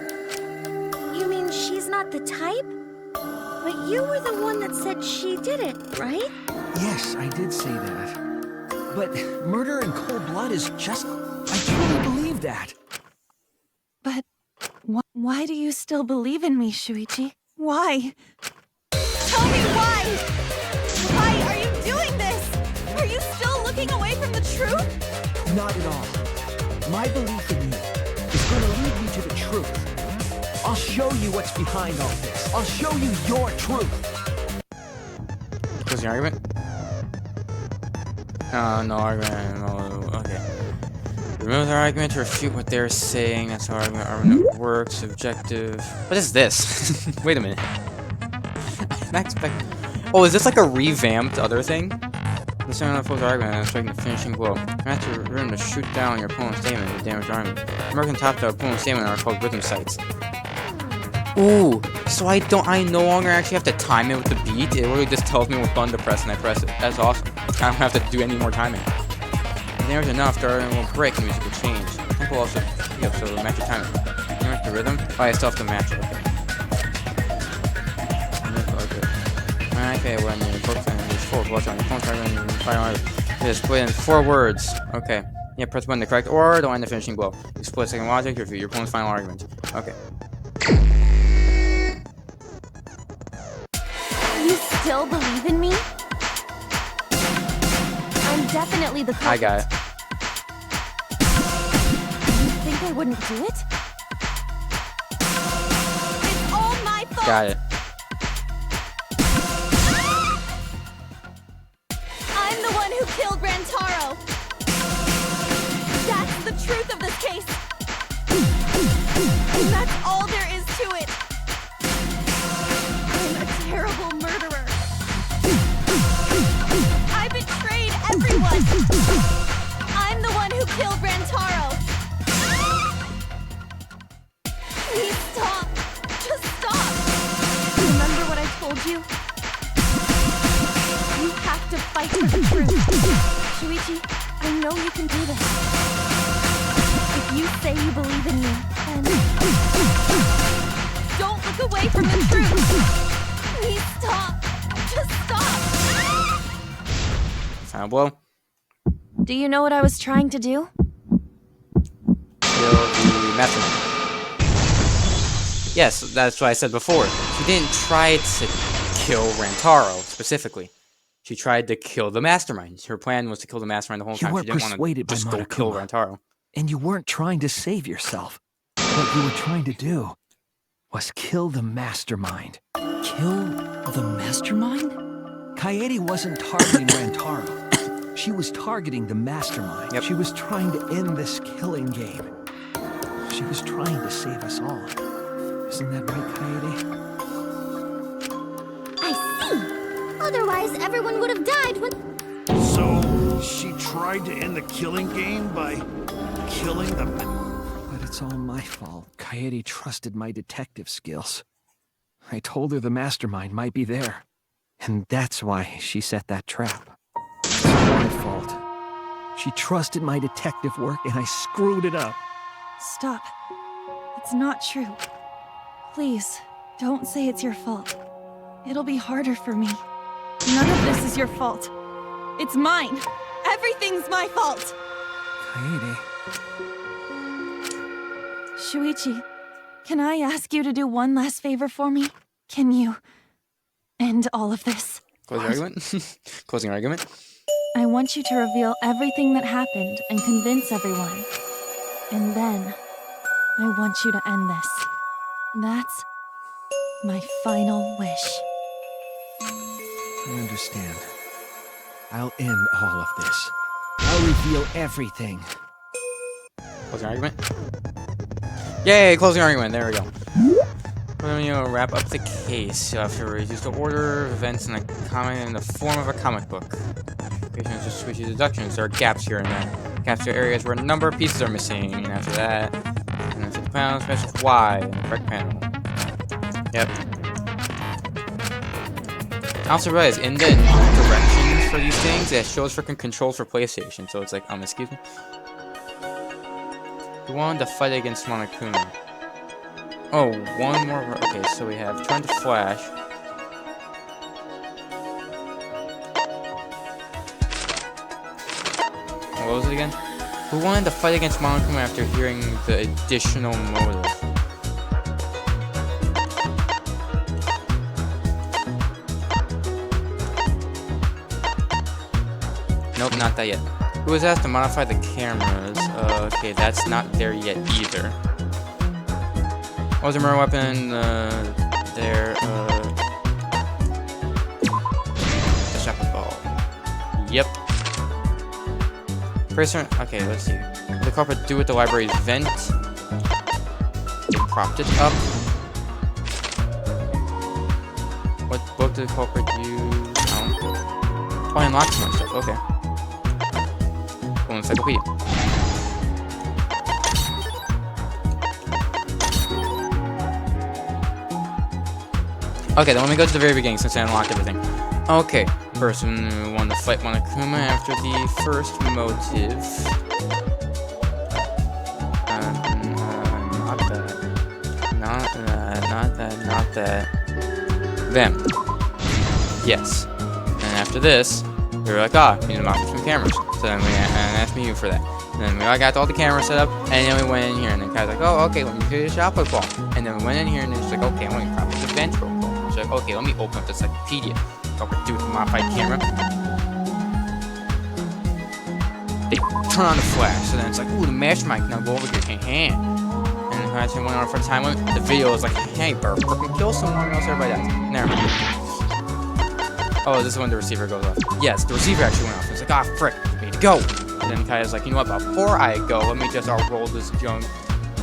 You mean she's not the type? But you were the one that said she did it, right? Yes, I did say that. But murder in cold blood is just... I truly believe that. But why do you still believe in me, Shuichi? Why? Tell me why! Why are you doing this? Are you still looking away from the truth? Not at all. My belief in you is going to lead me to the truth. I'll show you what's behind all this. I'll show you your truth. Closing argument? No argument. No, okay. Remove their argument to refute what they're saying. That's how argument works. Objective. What is this? Wait a minute. I'm not expecting. Oh, is this like a revamped other thing? This time opposed argument and striking the finishing blow. Match your room to shoot down your opponent's statement with damaged army. American top to opponent's statement are called rhythm sights. Ooh, so I no longer actually have to time it with the beat. It literally just tells me what button to press and I press it. That's awesome. I don't have to do any more timing. If there's enough, the argument will break and music will change. Tempo also, yep, so it'll match your timing. You match the rhythm? Oh, I still have to match it, okay. Okay, when you focus on these 4 watch on your phone target and fire on it. Just put in 4 words. Okay. Yeah, press button to correct or to wind the finishing blow. You split second logic, refute your opponent's final argument. Okay. You still believe in me? I'm definitely the culprit. I got it. You think I wouldn't do it? It's all my fault! Got it. I'm the one who killed Rantaro! That's the truth of this case! And that's all there is to it! I'm a terrible murderer. I betrayed everyone! I'm the one who killed Rantaro! Please stop! Just stop! Remember what I told you? You have to fight for the truth. Shuichi, I know you can do this. If you say you believe in me, then don't look away from the truth. Please stop. Just stop. Final blow. Do you know what I was trying to do? Kill the mastermind. Yes, that's what I said before. She didn't try to kill Rantaro specifically. She tried to kill the mastermind. Her plan was to kill the mastermind the whole time. You She weren't didn't want to persuaded by just go kill Monokuma. Rantaro. And you weren't trying to save yourself. What you were trying to do was kill the mastermind. Kill the mastermind? Kaede wasn't targeting Rantaro. She was targeting the mastermind. Yep. She was trying to end this killing game. She was trying to save us all. Isn't that right, Kaede? I see. Otherwise, everyone would have died when... So, she tried to end the killing game by killing the... But it's all my fault. Kaede trusted my detective skills. I told her the mastermind might be there. And that's why she set that trap. It's my fault. She trusted my detective work and I screwed it up. Stop. It's not true. Please, don't say it's your fault. It'll be harder for me. None of this is your fault. It's mine. Everything's my fault. Kaede. Shuichi, can I ask you to do one last favor for me? Can you end all of this? Closing argument? Closing argument? I want you to reveal everything that happened and convince everyone. And then, I want you to end this. That's my final wish. I understand. I'll end all of this. I'll reveal everything. Closing argument? Yay, closing argument. There we go. We're going to wrap up the case. You'll have to reduce the order of events in a comic in the form of a comic book. Patients just switch deductions. There are gaps here and there. Gaps are areas where a number of pieces are missing. And after that, and then 50 pounds, special Y in the correct panel. Yep. I also realized in the directions for these things, it shows freaking controls for PlayStation. So it's like, excuse me. We wanted to fight against Monokuma. Oh, one more. Okay, so we have turn to flash. What was it again? Who wanted to fight against Monokuma after hearing the additional motive? Nope, not that yet. Who was asked to modify the cameras? Okay, that's not there yet either. What was the murder weapon? There, the shotgun ball. Yep. Person. Okay, let's see. What did the culprit do with the library's vent? They propped it up. What book did the culprit use? Oh, I unlocked more stuff. Okay. Full encyclopedia. Okay, then let me go to the very beginning since I unlocked everything. Okay, person who wanted to fight Monokuma after the first motive. Not that. Them. Yes. And after this, we were like, we need to mount some cameras. So then we asked me for that. And then we all got all the cameras set up, and then we went in here, and the guy's like, oh, okay, let me do the shot put ball. And then we went in here, and it's like, okay, let me prop up the vent real quick. It's like, okay, let me open up the encyclopedia. Do with the modified camera. They turn on the flash, so then it's like, ooh, the mastermind can now go over here, hand. And then I went on for a time limit. The video was like, hey, Burp, freaking kill someone, else everybody dies. Never mind. Oh, this is when the receiver goes off. Yes, the receiver actually went off. It's like, frick, we need to go. And then Kaya's like, you know what, before I go, let me just roll this junk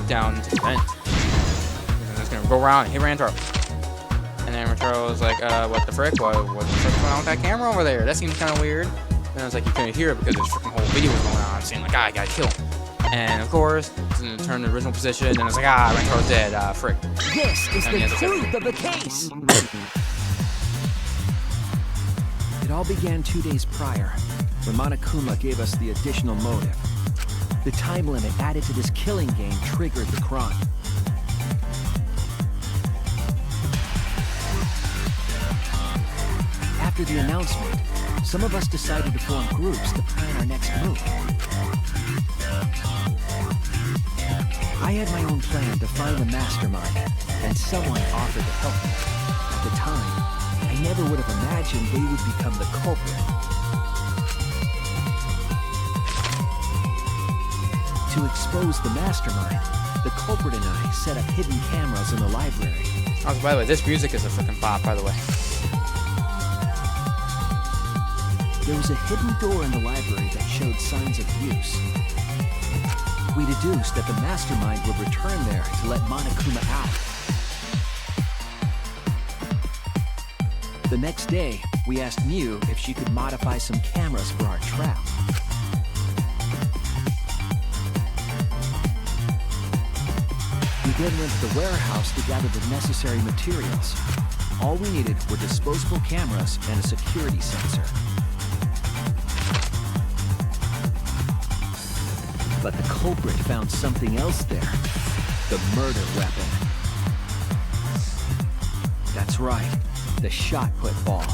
down to the vent. And then this gonna go around and hit Rantaro. And then Rantaro was like, what the frick? What the frick's going on with that camera over there? That seems kind of weird. And I was like, you couldn't hear it because this freaking whole video was going on, saying like, I gotta kill him. And of course, it's gonna turn to the original position, and it's like, Rantaro's dead, frick. This is the truth of the case! It all began 2 days prior, when Monokuma gave us the additional motive. The time limit added to this killing game triggered the crime. After the announcement, some of us decided to form groups to plan our next move. I had my own plan to find the mastermind, and someone offered to help me. At the time, I never would have imagined they would become the culprit. To expose the mastermind, the culprit and I set up hidden cameras in the library. Oh, by the way, this music is a freaking bop, by the way. There was a hidden door in the library that showed signs of use. We deduced that the mastermind would return there to let Monokuma out. The next day, we asked Mew if she could modify some cameras for our trap. We then went to the warehouse to gather the necessary materials. All we needed were disposable cameras and a security sensor. But the culprit found something else there. The murder weapon. That's right, the shot put ball.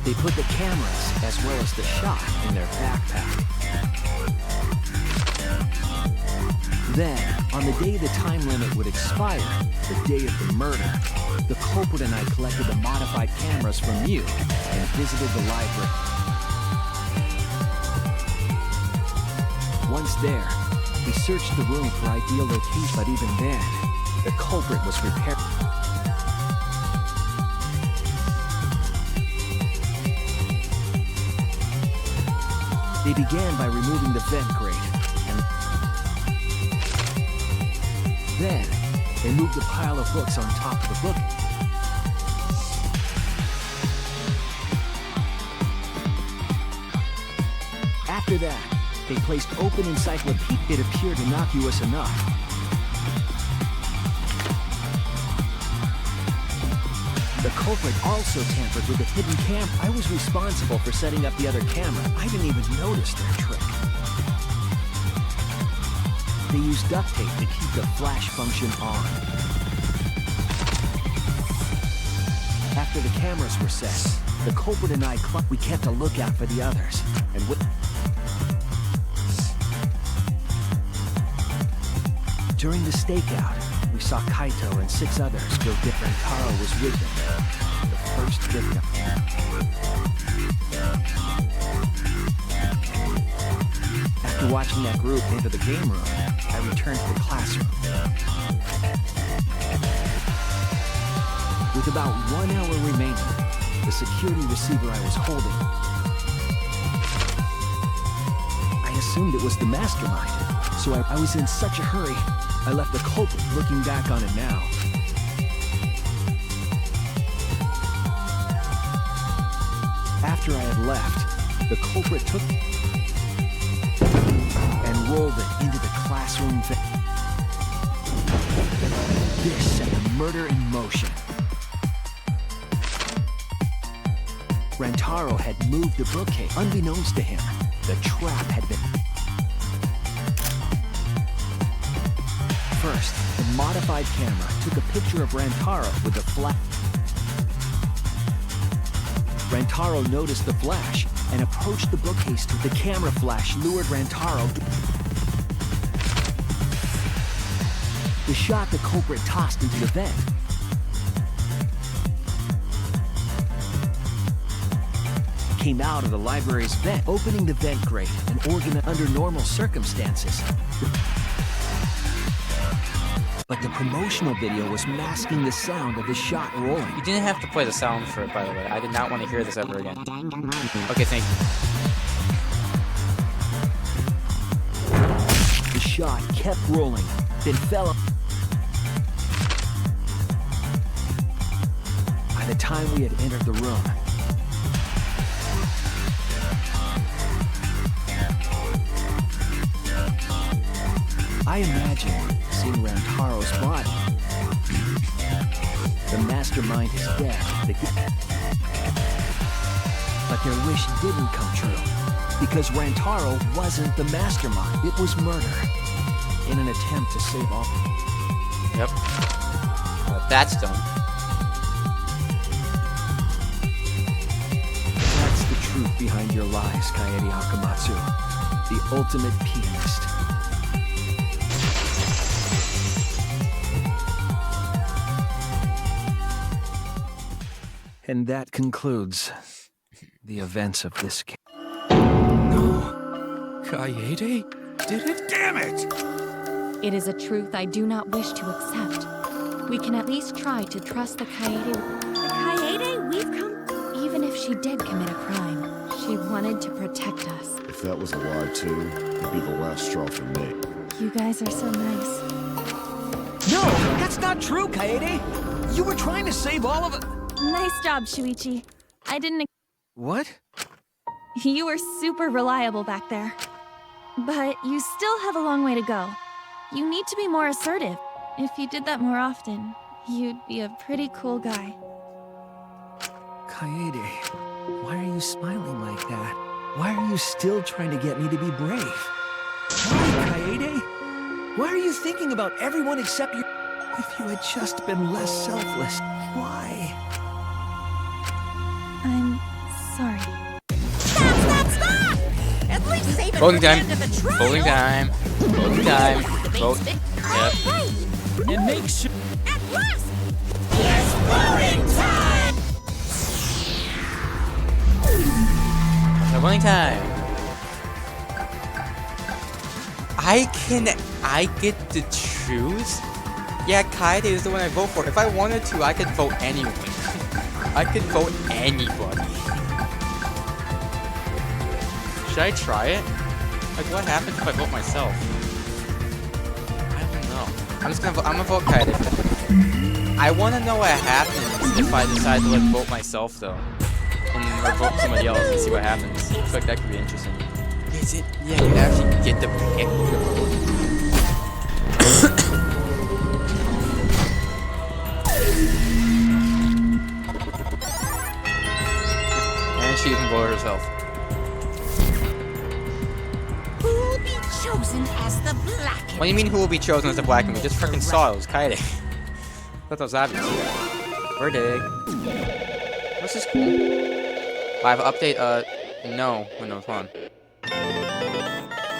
They put the cameras, as well as the shot, in their backpack. Then, on the day the time limit would expire, the day of the murder, the culprit and I collected the modified cameras from you and visited the library. Once there, we searched the room for ideal location, but even then, the culprit was prepared. They began by removing the vent grate, and then they moved the pile of books on top of the book. After that, they placed open encyclopedia. It appeared innocuous enough. The culprit also tampered with the hidden camera. I was responsible for setting up the other camera. I didn't even notice their trick. They used duct tape to keep the flash function on. After the cameras were set, the culprit and I we kept a lookout for the others. And during the stakeout, we saw Kaito and 6 others go different. Taro was with them, the first victim. After watching that group into the game room, I returned to the classroom. With about 1 hour remaining, the security receiver I was holding, I assumed it was the mastermind, so I was in such a hurry, I left the culprit looking back on it now. After I had left, the culprit took and rolled it into the classroom. This set the murder in motion. Rantaro had moved the bookcase. Unbeknownst to him, the trap had been... First, the modified camera took a picture of Rantaro with the flash. Rantaro noticed the flash and approached the bookcase. The camera flash lured Rantaro. The shot the culprit tossed into the vent. Came out of the library's vent, opening the vent grate and organized under normal circumstances. But the promotional video was masking the sound of the shot rolling. You didn't have to play the sound for it, by the way. I did not want to hear this ever again. Okay, thank you. shot kept rolling, then fell up. By the time we had entered the room, I imagined seeing Rantaro's body. The mastermind is dead. But their wish didn't come true, because Rantaro wasn't the mastermind. It was murder, in an attempt to save all. Yep. Well, that's done. That's the truth behind your lies, Kaede Akamatsu. The ultimate pianist. And that concludes the events of this case. No. Kaede did it? Damn it! It is a truth I do not wish to accept. We can at least try to trust the Kaede. The Kaede we've come... Even if she did commit a crime, she wanted to protect us. If that was a lie too, it'd be the last straw for me. You guys are so nice. No, that's not true, Kaede. You were trying to save all of it. Nice job, Shuichi. I didn't... What? You were super reliable back there. But you still have a long way to go. You need to be more assertive. If you did that more often, you'd be a pretty cool guy. Kaede, why are you smiling like that? Why are you still trying to get me to be brave? Why, Kaede? Why are you thinking about everyone except you? If you had just been less selfless, why? I'm sorry. Stop! At least save it Voting for the time. end of the trial. Voting time. Voting time. Vote. Yep. Right. And make sure. At last! It's voting time! So voting time. I get to choose? Yeah, Kaede is the one I vote for. If I wanted to, I could vote anyone. I could vote anybody. Should I try it? Like, what happens if I vote myself? I don't know. I'm gonna vote Kaede. I want to know what happens if I decide to like vote myself though, or vote somebody else and see what happens. I feel like that could be interesting. Is it? Yeah, you actually get to pick. And she even voted herself. Who'll be chosen as the Black? What do you mean who will be chosen as the Black? We just freaking saw it. It was Kaede. I thought that was obvious. Verdig. This is cool. Live update, no. Windows, hold on.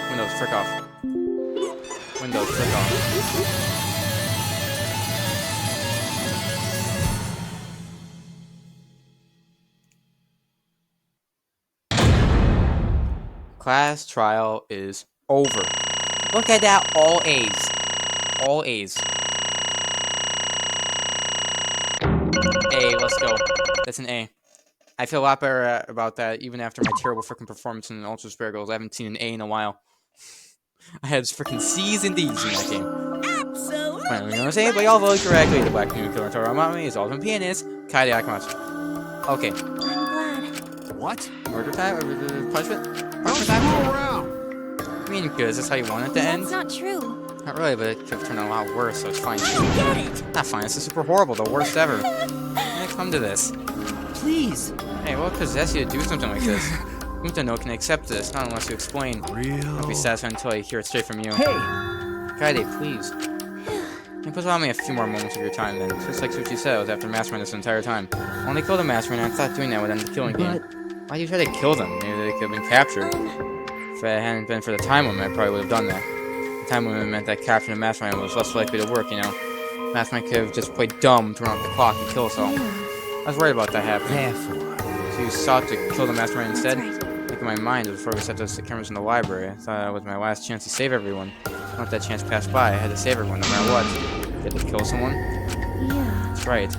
Windows, frick off. Windows, frick off. Class trial is over. Look at that, all A's. All A's. A, let's go. That's an A. I feel a lot better about that, even after my terrible freaking performance in Ultra Spare Goals. I haven't seen an A in a while. I had freaking C's and D's in that game. Absolutely. Well, you know what I'm saying? But y'all voted correctly. The Black New Killer Toro Amami is ultimate pianist, Kaede Akamatsu. Okay. I'm glad. What? Murder time? Punishment? Don't Punishment fool time? around. I mean, good. Is this how you want it to end? That's not true. Not really, but it could have turned out a lot worse, so it's fine. Get it! Not fine. This is super horrible. The worst ever. How come to this? Please. Hey, what possessed you to do something like this? Mutano can accept this, not unless you explain. I'll be satisfied until I hear it straight from you. Hey! Kaede, please. Can you please allow me a few more moments of your time, then? Just like Suchi said, I was after Mastermind this entire time. I only killed the Mastermind, and I thought doing that would end the killing game. Why do you try to kill them? Maybe they could have been captured. If it hadn't been for the time limit, I probably would have done that. The time limit meant that capturing the Mastermind was less likely to work, you know? Mastermind could have just played dumb, turn off the clock, and kill us all. I was worried about that happening. Therefore. So you sought to kill the Mastermind instead? That's right. In my mind, before we set those cameras in the library, I thought that was my last chance to save everyone. Don't let that chance pass by. I had to save everyone, no matter what. Did they kill someone? Yeah. That's right.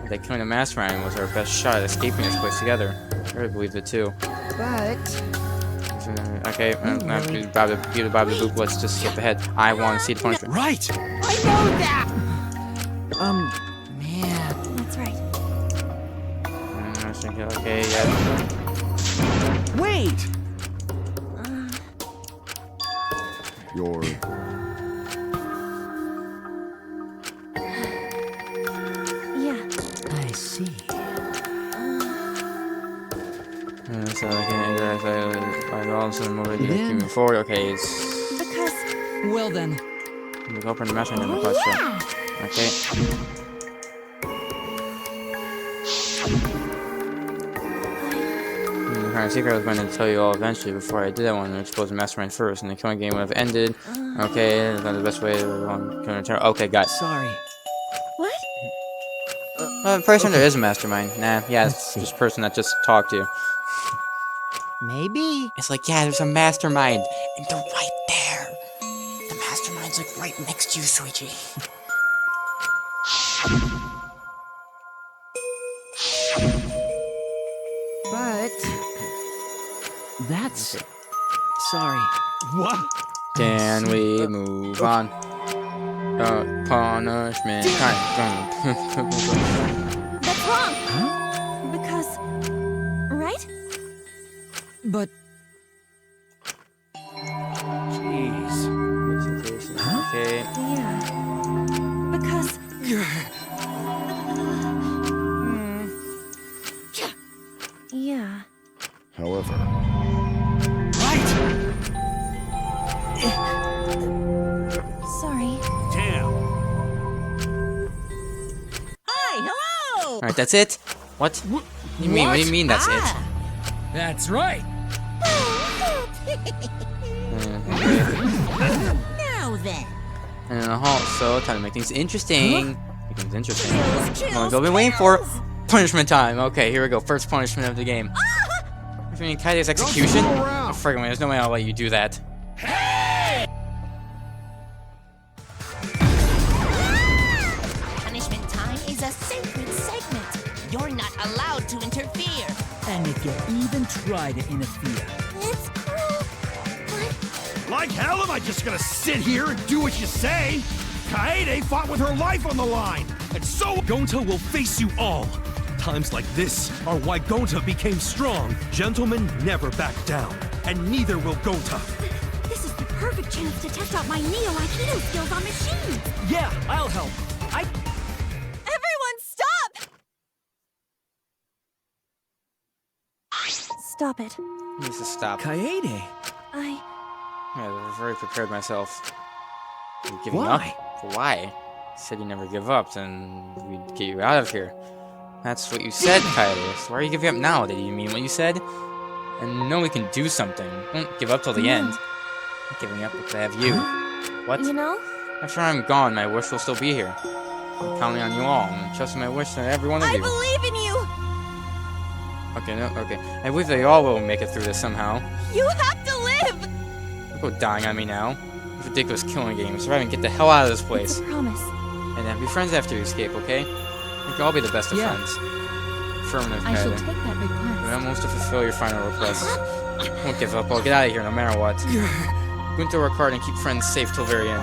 That killing the Mastermind was our best shot at escaping this place together. I really believed it too. But Okay, Bobby Boop, let's just skip ahead. I want to see the punishment. Right! I know that! Man. That's right. Okay, yeah. Wait! You're... Yeah. I see. So I also moving moving forward. Okay, it's Because Well then, we open the message in the question. Okay. The kind of secret I was going to tell you all eventually before I did that one, to expose the mastermind first, and the killing game would have ended. Okay, that's the best way to Okay, got it. Sorry. what? Well, pretty sure there is a mastermind. Nah, yeah, it's just a person that just talked to you. Maybe. It's like, yeah, there's a mastermind, and they're right there. The mastermind's like right next to you, Shuichi. But that's sorry. What? Can we move on? Punishment time. That's wrong. Because, right? but Jeez. Okay. Yeah. Because. Yeah. However, Sorry. Damn. Hi, hello! Alright, that's it? What? What do you mean? What do you mean that's it? that's right. Now then. And in a halt, so time to make things interesting. Make things interesting. Chills, What we've been waiting for. Punishment time. Okay, here we go. First punishment of the game. I mean, Kaide's execution? Oh, friggin' there's no way I'll let you do that. Punishment time is a sacred segment. You're not allowed to interfere. And if you even try to interfere, It's cruel. But Like hell am I just gonna sit here and do what you say? Kaede fought with her life on the line, and so... Gonta will face you all. Times like this are why Gonta became strong. Gentlemen never back down, and neither will Gonta. This is the perfect chance to test out my Neo-Aikido skills on machines. Yeah, I'll help. Everyone, stop! Stop it. Needs to stop. Kaede. I. Yeah, I've already prepared myself. You're giving Why? up? Why? You said you never give up, then we'd get you out of here. That's what you said, Kaede. So why are you giving up now? Did you mean what you said? And know we can do something. Don't give up till the end. I'm giving up because I have you. What? You know? After I'm gone, my wish will still be here. I'm counting on you all. I'm trusting my wish to every one of I you. believe in you! Okay, no, okay. I believe they all will make it through this somehow. You have to live! Don't go dying on me now. This ridiculous killing game. Survive and get the hell out of this place. It's a promise. And then be friends after you escape, okay? We can all be the best of friends. Affirmative, I should Kaede. take that request. I'm almost to fulfill your final request. Won't give up. I'll get out of here no matter what. Going to work hard and keep friends safe till the very end.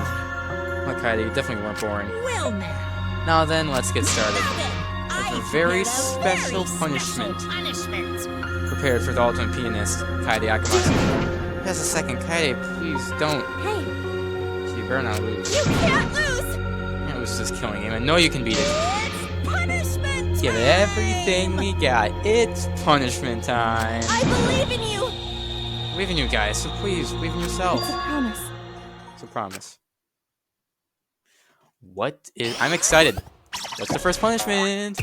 Look, Kaede, you definitely weren't boring. Well now. Now then, let's get started. Now then, With a I very prepared special very punishment. special punishment. Prepared for the ultimate pianist, Kaede Akamasu. Just a second, Kaede, please don't. Hey, So you better not lose. you can't lose! You can't lose this killing game. I know you can beat it. It's punishment Give it everything we got. It's punishment time. I believe in you! Believe in you guys, so please, believe in yourself. It's a promise. It's a promise. What is... I'm excited. What's the first punishment?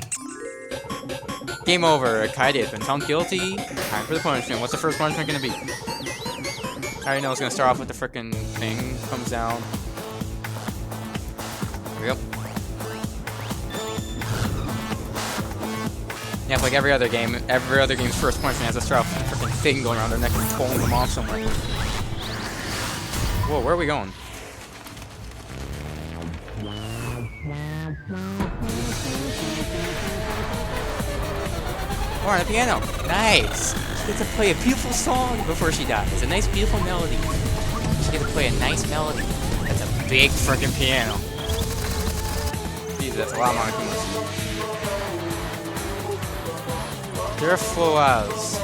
Game over. Kaede has been found guilty. Time for the punishment. What's the first punishment gonna be? I already know it's gonna start off with the frickin' thing. Comes down. Here we go. Yeah, it's like every other game's first punishment has to start off with a frickin' thing going around their neck and pulling them off somewhere. Whoa, where are we going? Oh, on the piano. Nice. get to play a beautiful song before she dies. A nice, beautiful melody. She get to play a nice melody. That's a big freaking piano. Jesus, that's a lot of Monokumas. They're flowers.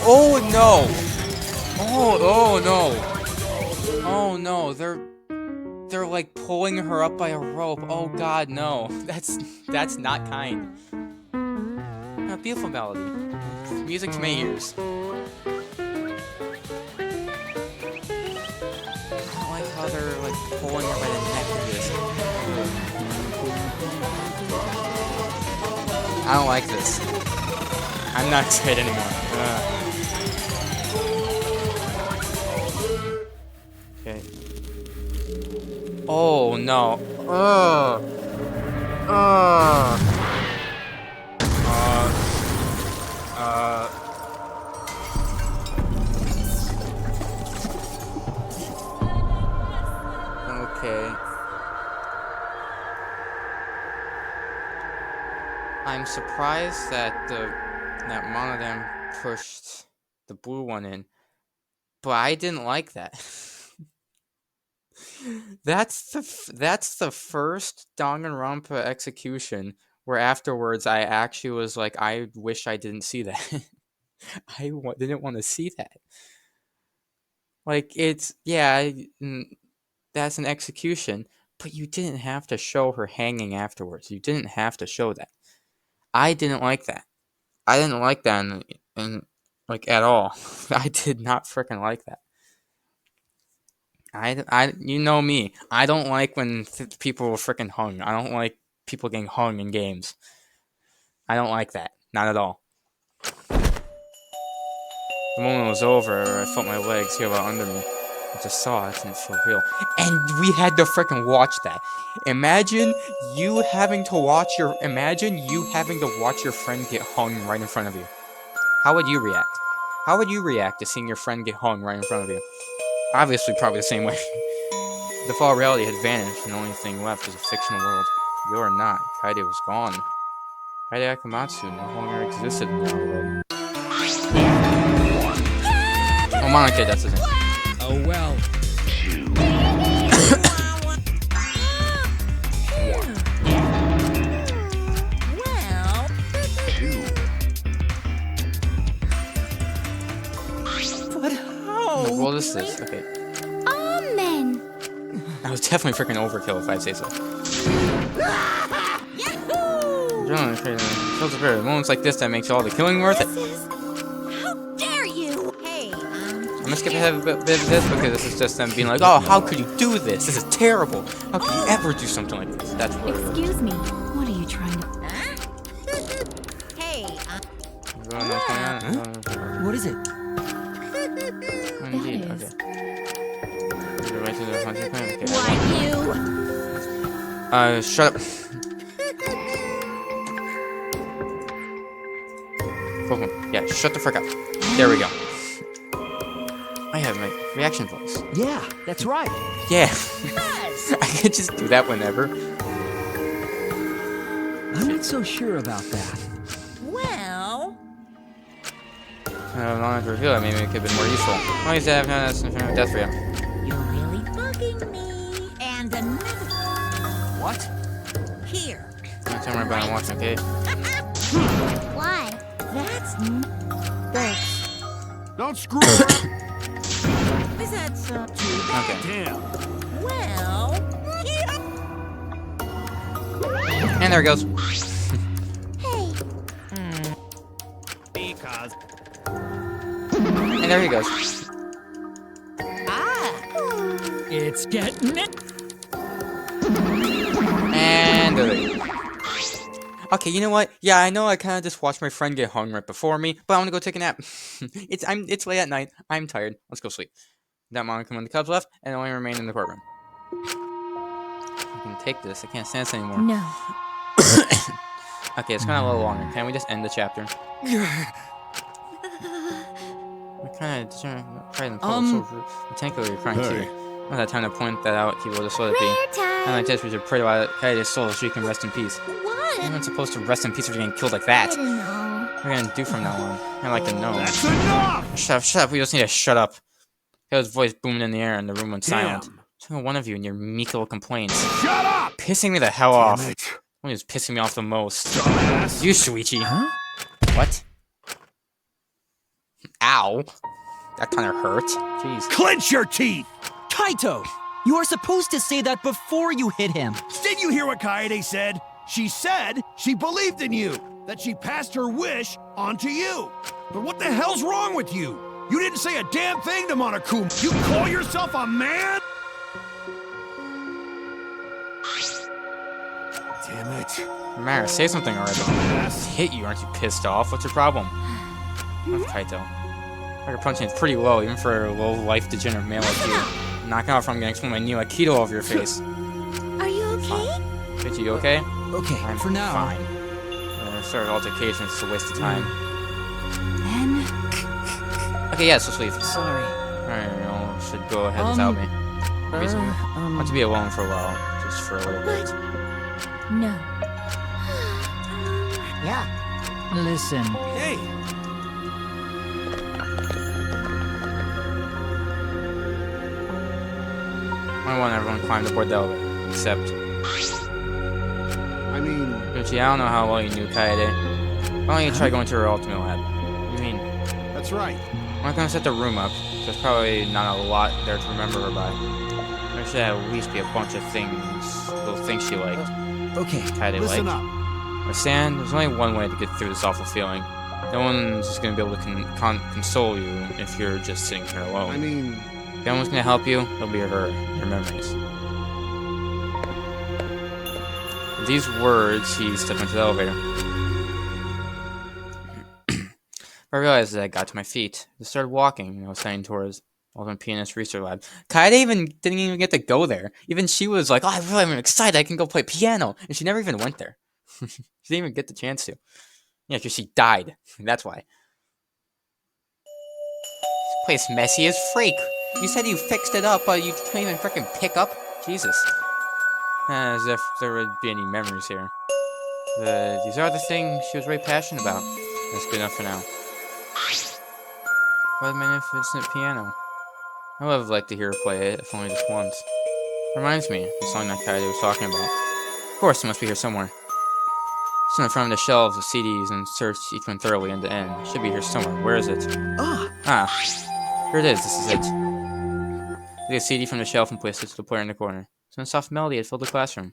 Oh no! Oh no! Oh no! They're like pulling her up by a rope. Oh god, no! That's not kind. A beautiful melody. Music to my ears. I don't like how they're like pulling her by the neck with this. I don't like this. I'm not excited anymore. Okay. Oh no. Okay. I'm surprised that one of them pushed the blue one in, but I didn't like that. That's the first Danganronpa execution where afterwards I actually was like, I wish I didn't see that. Didn't want to see that. Like, it's, yeah, that's an execution, but you didn't have to show her hanging afterwards. You didn't have to show that. I didn't like that. I didn't like that in like, at all. I did not freaking like that. You know me. I don't like when people are freaking hung. I don't like people getting hung in games. I don't like that. Not at all. The moment it was over, I felt my legs heal out under me. I just saw it and it felt real. And we had to freaking watch that. Imagine you having to watch your friend get hung right in front of you. How would you react? How would you react to seeing your friend get hung right in front of you? Obviously, probably the same way. The fall reality had vanished, and the only thing left was a fictional world. You are not. Kaede was gone. Kaede Akamatsu no longer existed in our world. Oh, Monoke, that's his name. Oh well. But how? What world is this? Okay. Amen. That was definitely freaking overkill if I'd say so. Moments like this that makes all the killing worth it. How dare you? Hey, I'm gonna skip ahead a bit of this because this is just them being like, oh, how could you do this? This is terrible. How could you ever do something like this? That's what it is. Excuse me. What are you trying to... Hey, What is it? Indeed, okay. Right to the hunting point? Okay. why you? Shut up. Yeah, shut the frick up. There we go. I have my reaction voice. Yeah, that's right. Yeah. I could just do that whenever. I'm not so sure about that. Well, Long as reveal it, maybe it could have been more useful. Why is that? That's death for you. you're really bugging me. And another. What? Here. Don't tell me about it watching, okay? Why? That's. Thanks. Don't screw up. Is that too Okay. Damn. well? And there it goes. Hey, Because. And there he goes. It's getting it. And there they go. Okay, you know what? Yeah, I know I kind of just watched my friend get hung right before me, but I want to go take a nap. It's late at night. I'm tired. Let's go sleep. That Monica when the Cubs left, and only remain in the courtroom. I can take this. I can't stand this anymore. No. Okay, it's kind of a little longer. Can we just end the chapter? What kind of pride and so rude. Technically, you're crying too. Not that time to point that out. He will just let it be. And like this, we should pray about Kaede's soul so she can rest in peace. what? You're not supposed to rest in peace if you're getting killed like that. I don't know. What are we gonna do from now on? I'd like to know. That's enough! Shut up. We just need to shut up. His voice boomed in the air and the room went silent. Damn. Single one of you and your meek little complaints. Shut up! Pissing me the hell off. Damn it. One who's pissing me off the most. Dumbass. You, Shuichi. Huh? What? Ow. That kind of hurt. Jeez. Clench your teeth! Kaito! You are supposed to say that before you hit him. Did you hear what Kaede said? She said she believed in you, that she passed her wish on to you. But what the hell's wrong with you? You didn't say a damn thing to Monokuma. You call yourself a man? Damn it. Mara, say something already. Dumbass. Hit you, aren't you pissed off? What's your problem? With Kaito. Your punching is pretty low, even for a low life degenerate male like you. Knock out from getting swung my new Aikido over your face. Are you okay? Bitch, you okay? Okay, I'm for now. fine. Start altercation, it's a waste of time. Then... Okay, yes, let's leave. Sorry. Alright, you should go ahead without me. Reason I want to be alone for a while, just for a little bit. No. Yeah. Listen. Hey. I want everyone to climb aboard the elevator, except I mean, Richie, I don't know how well you knew Kaede. Why don't you try going to her ultimate lab? I mean, that's right. I'm not gonna set the room up. There's probably not a lot there to remember her by. There should at least be a bunch of things, little things she liked. Okay, Kaede Listen liked. up. Understand? There's only one way to get through this awful feeling. No one's just gonna be able to console you if you're just sitting here alone. I mean, If anyone's gonna help you, it'll be her, your memories. With these words, he stepped into the elevator. I realized that I got to my feet. I started walking, and I was heading towards Ultimate Pianist Research Lab. Kaede didn't even get to go there. Even she was like, "Oh, I really am excited. I can go play piano," and she never even went there. She didn't even get the chance to. Yeah, because she died. That's why. This place messy as freak. You said you fixed it up, but you can't even freaking pick up. Jesus. As if there would be any memories here. These are the things she was really passionate about. That's good enough for now. What a magnificent piano. I would have liked to hear her play it, if only just once. Reminds me, the song that Kaede was talking about. Of course, it must be here somewhere. Stood in front of the shelves of CDs and searched each one thoroughly end to end. It should be here somewhere. Where is it? Here it is. This is it. Took a CD from the shelf and placed it to the player in the corner. Some soft melody had filled the classroom.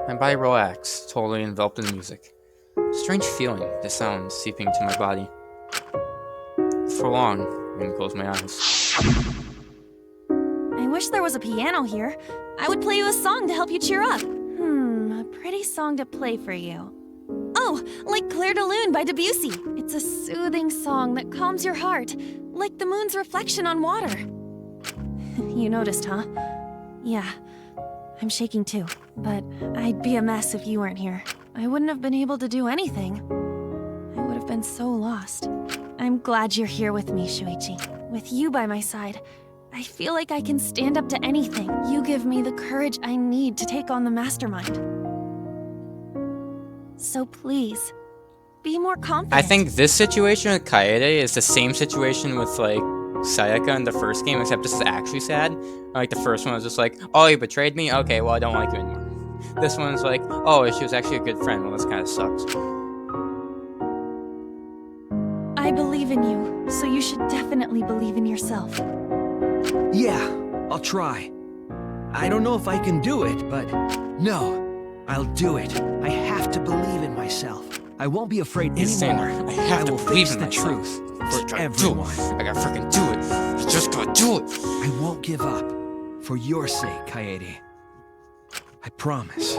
My body relaxed, totally enveloped in the music. Strange feeling, the sound seeping into my body. For long, I didn't close my eyes. I wish there was a piano here. I would play you a song to help you cheer up. A pretty song to play for you. Oh, like Clair de Lune by Debussy. It's a soothing song that calms your heart, like the moon's reflection on water. You noticed, huh? Yeah, I'm shaking too, but I'd be a mess if you weren't here. I wouldn't have been able to do anything. I would have been so lost. I'm glad you're here with me, Shuichi. With you by my side, I feel like I can stand up to anything. You give me the courage I need to take on the mastermind. So please, be more confident. I think this situation with Kaede is the same situation with, like, Sayaka in the first game, except this is actually sad. Like, the first one was just like, oh, you betrayed me? Okay, well, I don't like you anymore. This one's like, oh, she was actually a good friend. Well, this kind of sucks. I believe in you, so you should definitely believe in yourself. Yeah, I'll try. I don't know if I can do it, but no, I'll do it. I have to believe in myself. I won't be afraid anymore. I have to will believe face in the myself. truth Just for gotta everyone. do it. I gotta freaking do it. You just gotta do it. I won't give up. For your sake, Kaede. I promise.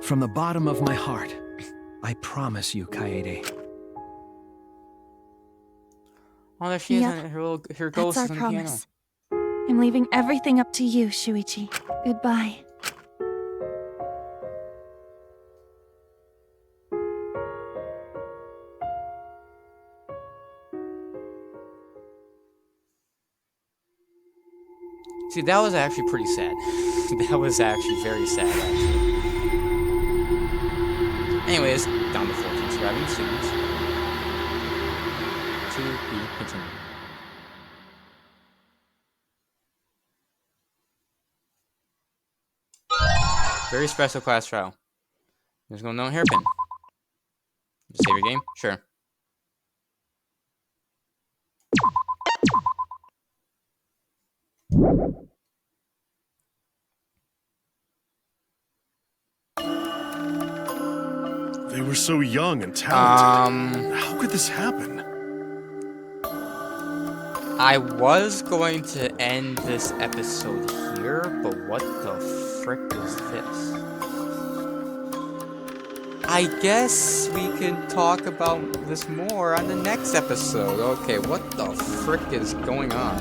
From the bottom of my heart, I promise you, Kaede. Oh, there she is. Yep, Her ghost that's is our on the piano. promise. I'm leaving everything up to you, Shuichi. Goodbye. See, that was actually pretty sad. That was actually very sad, actually. Anyways, down to 14 subscribing students. To be continued. Very special class trial. There's no hairpin. Save your game? Sure. They were so young and talented. How could this happen? I was going to end this episode here, but what the frick is this? I guess we can talk about this more on the next episode. Okay, what the frick is going on?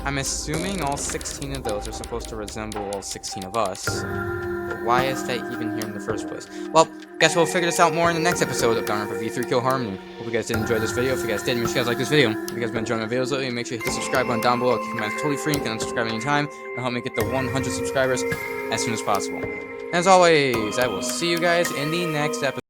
I'm assuming all 16 of those are supposed to resemble all 16 of us. But why is that even here in the first place? Well, guess we'll figure this out more in the next episode of Danganronpa V3 Kill Harmony. Hope you guys did enjoy this video. If you guys did, make sure you guys like this video. If you guys been enjoying my videos lately, make sure you hit the subscribe button down below. Keep your minds totally free. You can unsubscribe anytime. And help me get the 100 subscribers as soon as possible. As always, I will see you guys in the next episode.